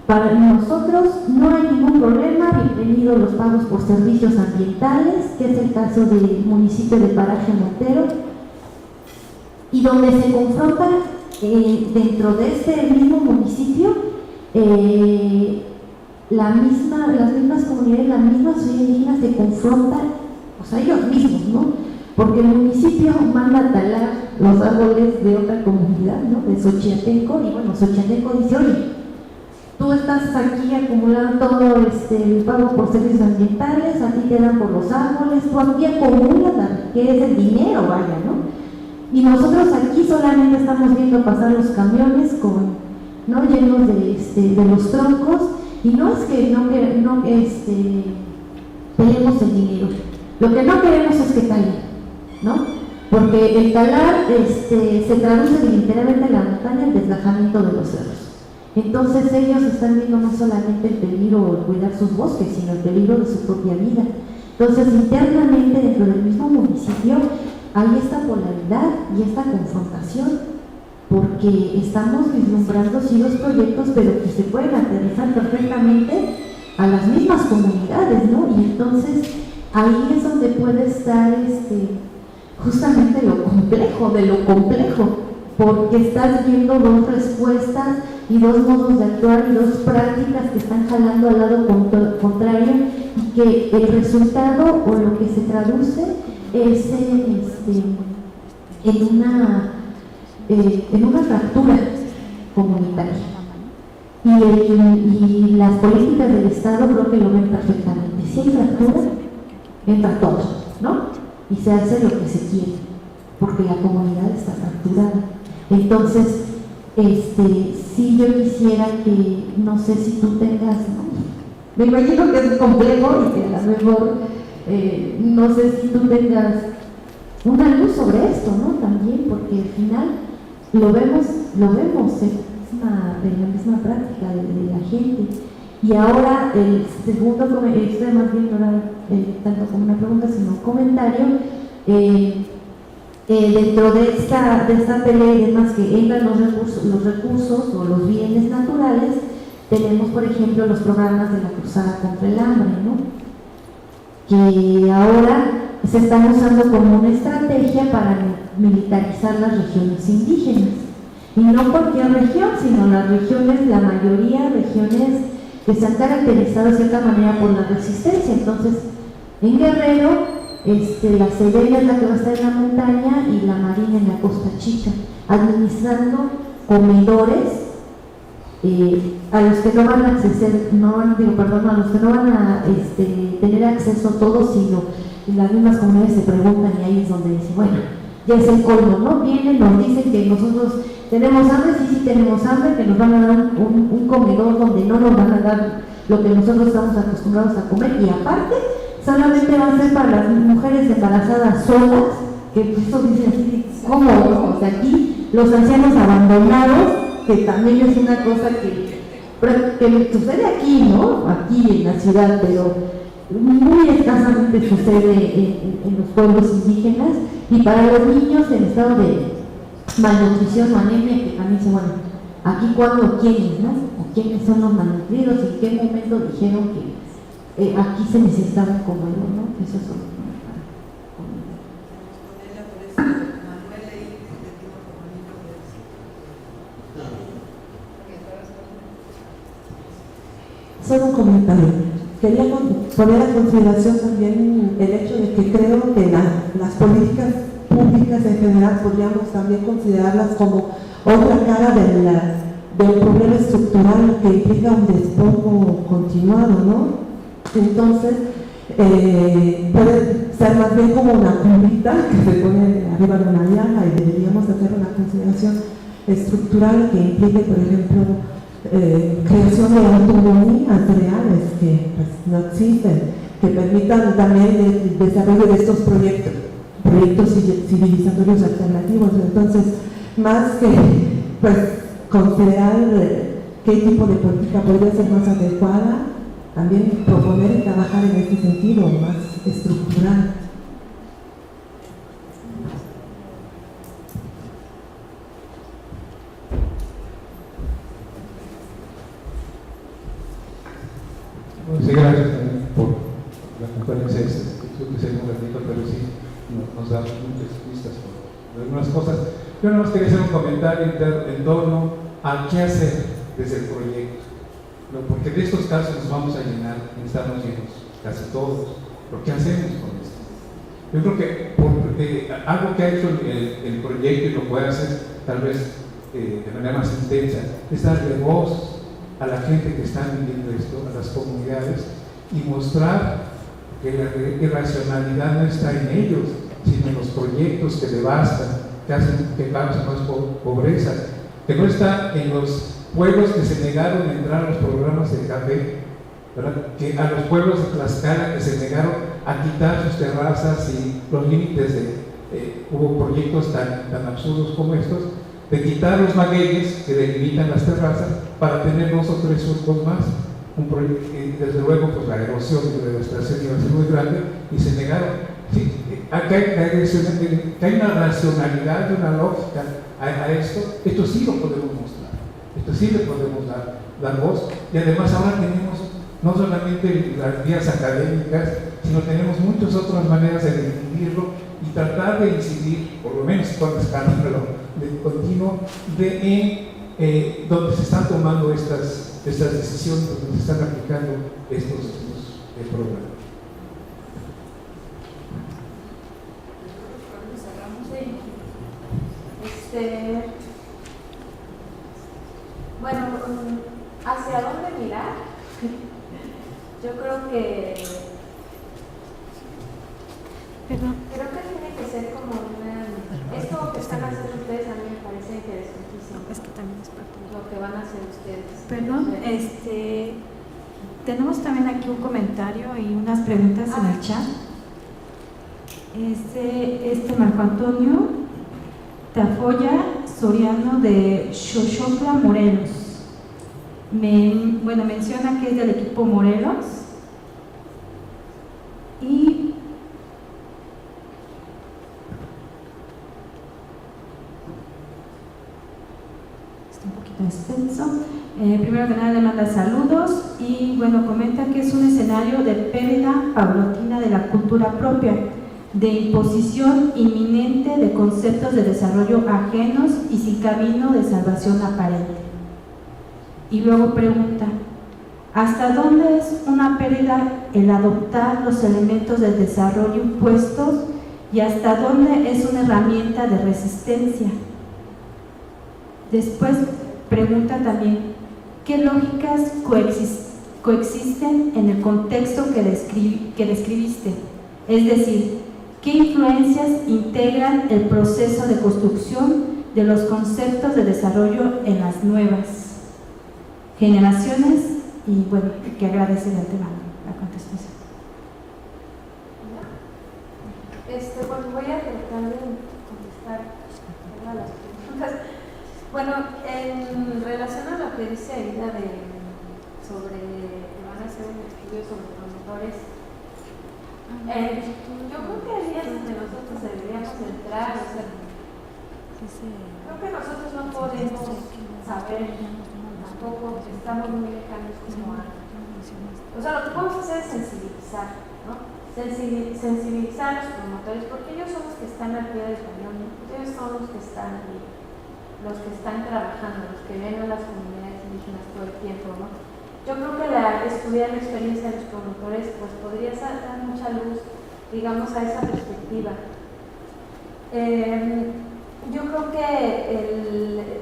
para nosotros no hay ningún problema, bienvenidos los pagos por servicios ambientales, que es el caso del municipio de Paraje Montero, y donde se confrontan dentro de este mismo municipio las mismas comunidades, la misma sociedad indígena se confrontan, o sea, ellos mismos, ¿no? Porque el municipio manda a talar los árboles de otra comunidad, ¿no? De Xochiatenco, y bueno, Xochiatenco dice, oye, tú estás aquí acumulando todo el pago por servicios ambientales, a ti te dan por los árboles, tú aquí acumulas que es el dinero, vaya, ¿no? Y nosotros aquí solamente estamos viendo pasar los camiones ¿no? llenos de los troncos, y no es que no peleemos el dinero, lo que no queremos es que caiga, ¿no? Porque el talar se traduce literalmente en la montaña, el deslajamiento de los cerros. Entonces ellos están viendo no solamente el peligro de cuidar sus bosques, sino el peligro de su propia vida. Entonces internamente dentro del mismo municipio hay esta polaridad y esta confrontación, porque estamos vislumbrando sí los proyectos, pero que se pueden aterrizar perfectamente a las mismas comunidades, ¿no? Y entonces ahí es donde puede estar justamente lo complejo de lo complejo, porque estás viendo dos respuestas y dos modos de actuar y dos prácticas que están jalando al lado contrario, y que el resultado o lo que se traduce es en una fractura comunitaria. Y las políticas del Estado creo que lo ven perfectamente. Si hay fractura, entra todo, ¿no? Y se hace lo que se quiere, porque la comunidad está fracturada. Entonces, si yo quisiera que, no sé si tú tengas, ¿no? Me imagino que es complejo y que a lo mejor, no sé si tú tengas una luz sobre esto, ¿no? También, porque al final lo vemos en la misma práctica de la gente. Y ahora el segundo, esto más bien no era tanto como una pregunta, sino un comentario. Dentro de esta pelea y demás que entran los recursos o los bienes naturales, tenemos por ejemplo los programas de la Cruzada contra el Hambre, ¿no? Que ahora se están usando como una estrategia para militarizar las regiones indígenas. Y no cualquier región, sino las regiones, la mayoría regiones que se han caracterizado de cierta manera por la resistencia. Entonces, en Guerrero, la Serena es la que va a estar en la montaña y la Marina en la Costa Chica, administrando comedores a los que no van a acceder, a los que no van a tener acceso a todo, sino las mismas comunidades se preguntan y ahí es donde dicen, bueno, ya es el colmo, ¿no? Vienen, nos dicen que nosotros tenemos hambre, sí tenemos hambre, que nos van a dar un comedor donde no nos van a dar lo que nosotros estamos acostumbrados a comer, y aparte solamente va a ser para las mujeres embarazadas solas, que eso dicen así, ¿cómo? O sea, aquí los ancianos abandonados, que también es una cosa que sucede aquí, ¿no? Aquí en la ciudad, pero muy escasamente sucede en los pueblos indígenas. Y para los niños en estado de malnutrición o anemia, que también se, bueno, aquí cuándo, quiénes, ¿no? O quiénes son los malnutridos, y en qué momento dijeron que aquí se necesitaba un comedor, ¿no? Eso es lo Solo un comentario. Quería poner a consideración también el hecho de que creo que las políticas públicas en general podríamos también considerarlas como otra cara de un problema estructural que implica un despojo continuado, ¿no? Entonces, puede ser más bien como una cumbrita que se pone arriba de una llaga, y deberíamos hacer una consideración estructural que implique, por ejemplo, creación de autonomías reales que pues, no existen, que permitan también el desarrollo de estos proyectos civilizatorios alternativos. Entonces, más que pues, considerar qué tipo de política podría ser más adecuada, también proponer y trabajar en este sentido más estructural. Sí, gracias también por la conferencia. Creo que sería un ratito, pero sí nos da muchas pistas por algunas cosas. Yo nada más quería hacer un comentario en torno a qué hacer desde el proyecto, ¿no? Porque de estos casos nos vamos a llenar, estamos llenos casi todos. ¿Pero qué hacemos con esto? Yo creo que algo que ha hecho el proyecto, y lo puede hacer tal vez de manera más intensa, es darle voz a la gente que está viviendo esto, a las comunidades, y mostrar que la irracionalidad no está en ellos, sino en los proyectos que devastan, que causan más pobreza, que no está en los pueblos que se negaron a entrar a los programas de café, ¿verdad? Que a los pueblos de Tlaxcala que se negaron a quitar sus terrazas y los límites hubo proyectos tan absurdos como estos, de quitar los magueyes que delimitan las terrazas para tener 2 o 3 surcos más. Desde luego, pues la erosión y la devastación iba a ser muy grande y se negaron. Sí, hay una racionalidad y una lógica a esto sí lo podemos mostrar, esto sí le podemos dar voz, y además ahora tenemos no solamente las vías académicas, sino tenemos muchas otras maneras de difundirlo y tratar de incidir, por lo menos con la escala de continuo, donde se están tomando estas decisiones, donde se están aplicando estos programas. Bueno, ¿hacia dónde mirar? Yo creo que tiene que ser como esto que están haciendo ustedes. A mí me parece interesantísimo. Es que también es parte de lo que van a hacer ustedes. Perdón, tenemos también aquí un comentario y unas preguntas en el chat. Marco Antonio Tafoya Soriano de Xochotla, Morelos. Menciona que es del equipo Morelos y está un poquito extenso. Primero que nada le manda saludos y comenta que es un escenario de pérdida paulatina de la cultura propia, de imposición inminente de conceptos de desarrollo ajenos y sin camino de salvación aparente. Y luego pregunta, ¿hasta dónde es una pérdida el adoptar los elementos del desarrollo impuestos y hasta dónde es una herramienta de resistencia? Después pregunta también, ¿qué lógicas coexisten en el contexto que describiste? Es decir, ¿qué influencias integran el proceso de construcción de los conceptos de desarrollo en las nuevas generaciones? Y que agradece de antemano la contestación. Voy a tratar de contestar todas las preguntas. En relación a lo que dice Aida sobre que van a hacer un estudio sobre promotores, yo creo que ahí es donde nosotros deberíamos entrar. Creo que nosotros no podemos saber tampoco, estamos muy lejanos como a... O sea, lo que podemos hacer es sensibilizar, ¿no? Sensibilizar a los promotores, porque ellos son los que están al pie del cañón, ellos son los que están ahí, los que están trabajando, los que ven a las comunidades indígenas todo el tiempo, ¿no? Yo creo que estudiar la experiencia de los promotores pues podría dar mucha luz, digamos, a esa perspectiva. Yo creo que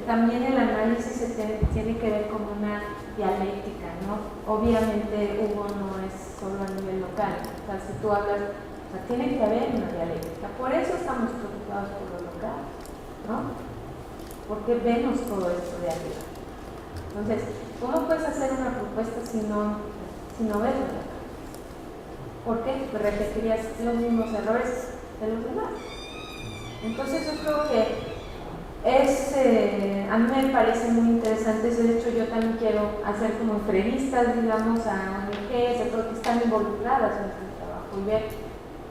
también el análisis tiene que ver con una dialéctica, ¿no? Obviamente Hugo no es solo a nivel local, o sea, si tú hablas, tiene que haber una dialéctica, por eso estamos preocupados por lo local, ¿no? Porque vemos todo esto de arriba. Entonces, ¿cómo puedes hacer una propuesta si no ves lo local? ¿Por qué? Pues repetirías los mismos errores de los demás. Entonces yo creo que a mí me parece muy interesante eso. De hecho, yo también quiero hacer como entrevistas, digamos, a ONGs, a todos que están involucradas en este trabajo y ver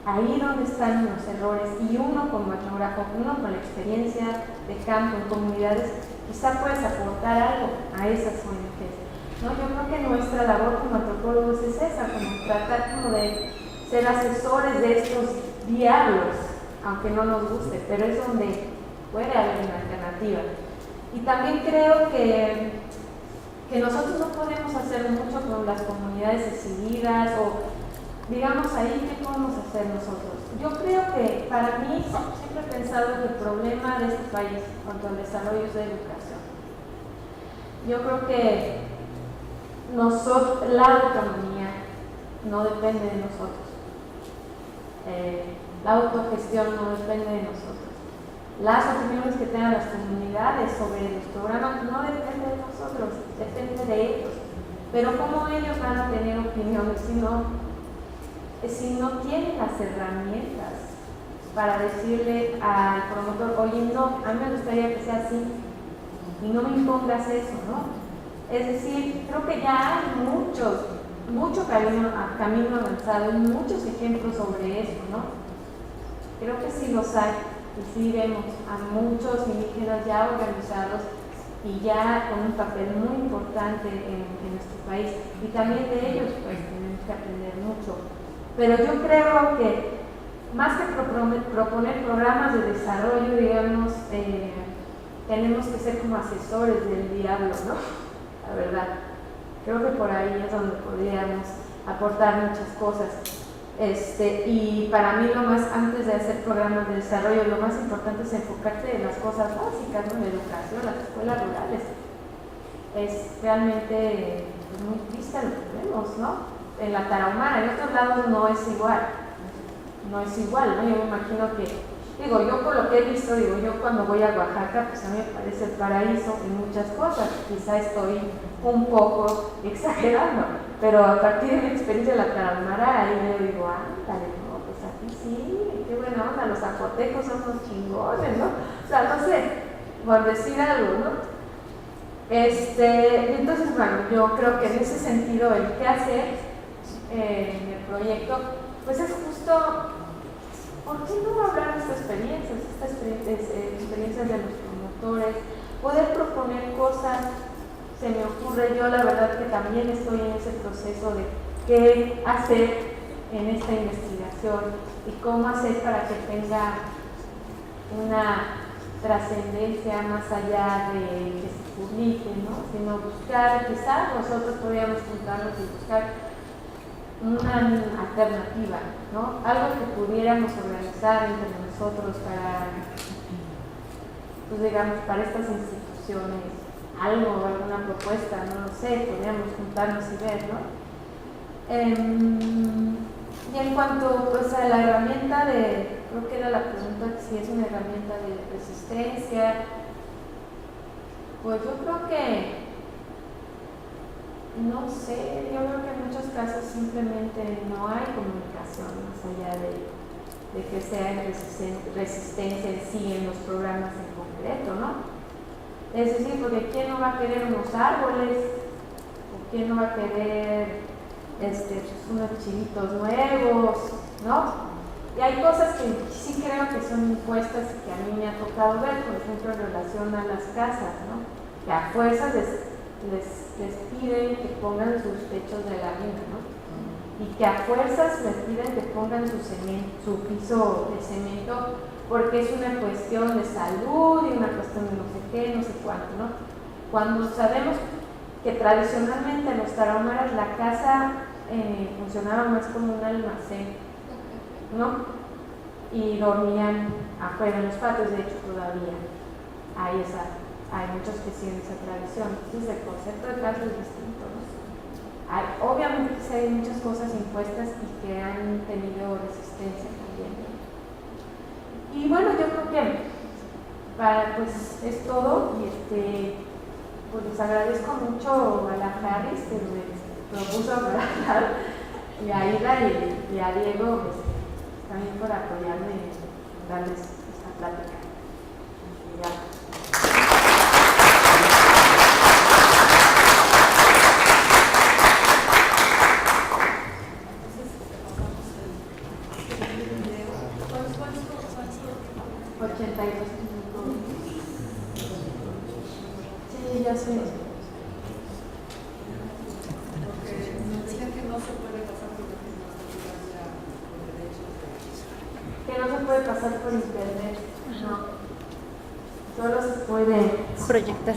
ahí donde están los errores. Y uno como etnógrafo, uno con la experiencia de campo en comunidades, quizá puedes aportar algo a esas ONGs, ¿no? Yo creo que nuestra labor como antropólogos es esa, como tratar como de ser asesores de estos diablos, aunque no nos guste, pero es donde puede haber una alternativa. Y también creo que nosotros no podemos hacer mucho con las comunidades decididas o, digamos, ahí, ¿qué podemos hacer nosotros? Yo creo que para mí, siempre he pensado que el problema de este país en cuanto al desarrollo es de educación. Yo creo que la autonomía no depende de nosotros. La autogestión no depende de nosotros. Las opiniones que tengan las comunidades sobre los programas no dependen de nosotros, depende de ellos. Pero ¿cómo ellos van a tener opiniones si no tienen las herramientas para decirle al promotor, oye, no, a mí me gustaría que sea así y no me impongas eso, ¿no? Es decir, creo que ya hay mucho camino avanzado y muchos ejemplos sobre eso, ¿no? Creo que sí los hay, y sí vemos a muchos indígenas ya organizados y ya con un papel muy importante en nuestro país, y también de ellos pues tenemos que aprender mucho. Pero yo creo que más que proponer programas de desarrollo, digamos, tenemos que ser como asesores del diablo, ¿no? La verdad. Creo que por ahí es donde podríamos aportar muchas cosas. Y para mí antes de hacer programas de desarrollo, lo más importante es enfocarte en las cosas básicas, ¿no? En la educación, las escuelas rurales. Es realmente muy triste lo que vemos, ¿no? En la Tarahumara, en otros lados no es igual, ¿no? Yo me imagino que, yo por lo que he visto, yo cuando voy a Oaxaca, pues a mí me parece el paraíso en muchas cosas, quizá estoy un poco exagerando, pero a partir de mi experiencia en la Tarahumara, ahí me digo, ándale, no, pues aquí sí, qué buena onda, los zapotecos son unos chingones, ¿no? O sea, no sé, por decir algo, ¿no? Entonces, bueno, yo creo que en ese sentido el qué hacer en el proyecto, pues es justo, ¿por qué no hablar de estas experiencias de los promotores? Poder proponer cosas, se me ocurre, yo la verdad que también estoy en ese proceso de qué hacer en esta investigación y cómo hacer para que tenga una trascendencia más allá de que se publique, ¿no? Sino buscar, quizás nosotros podríamos juntarnos y buscar una alternativa, ¿no? Algo que pudiéramos organizar entre nosotros para, pues digamos, para estas instituciones, algo, alguna propuesta, no lo sé, podríamos juntarnos y ver, ¿no? Y en cuanto pues, a la herramienta de, creo que era la pregunta si es una herramienta de resistencia, pues yo creo que, no sé, yo creo que en muchos casos simplemente no hay comunicación más allá de que sea resistencia en sí en los programas en concreto, ¿no? Es decir, porque ¿quién no va a querer unos árboles? ¿O quién no va a querer unos chivitos nuevos, ¿no? Y hay cosas que sí creo que son impuestas y que a mí me ha tocado ver, por ejemplo, en relación a las casas, ¿no? Que a fuerzas les piden que pongan sus techos de lámina, ¿no? Y que a fuerzas les piden que pongan su piso de cemento porque es una cuestión de salud y una cuestión de no sé qué, no sé cuánto, ¿no? Cuando sabemos que tradicionalmente en los tarahumaras la casa funcionaba más como un almacén, ¿no? Y dormían afuera en los patios, de hecho todavía hay muchos que siguen esa tradición. Entonces el concepto de casa es distinto, ¿no? Obviamente sí hay muchas cosas impuestas y que han tenido resistencia también, ¿no? Y bueno, yo creo que pues es todo y pues les agradezco mucho a la Harris que me propuso hablar y a Ida y a Diego pues, también por apoyarme y darles esta plática. Y ya. Sí, ya sé. Porque nos dicen que no se puede pasar por internet. Que no se puede pasar por internet, no. Solo se puede proyectar.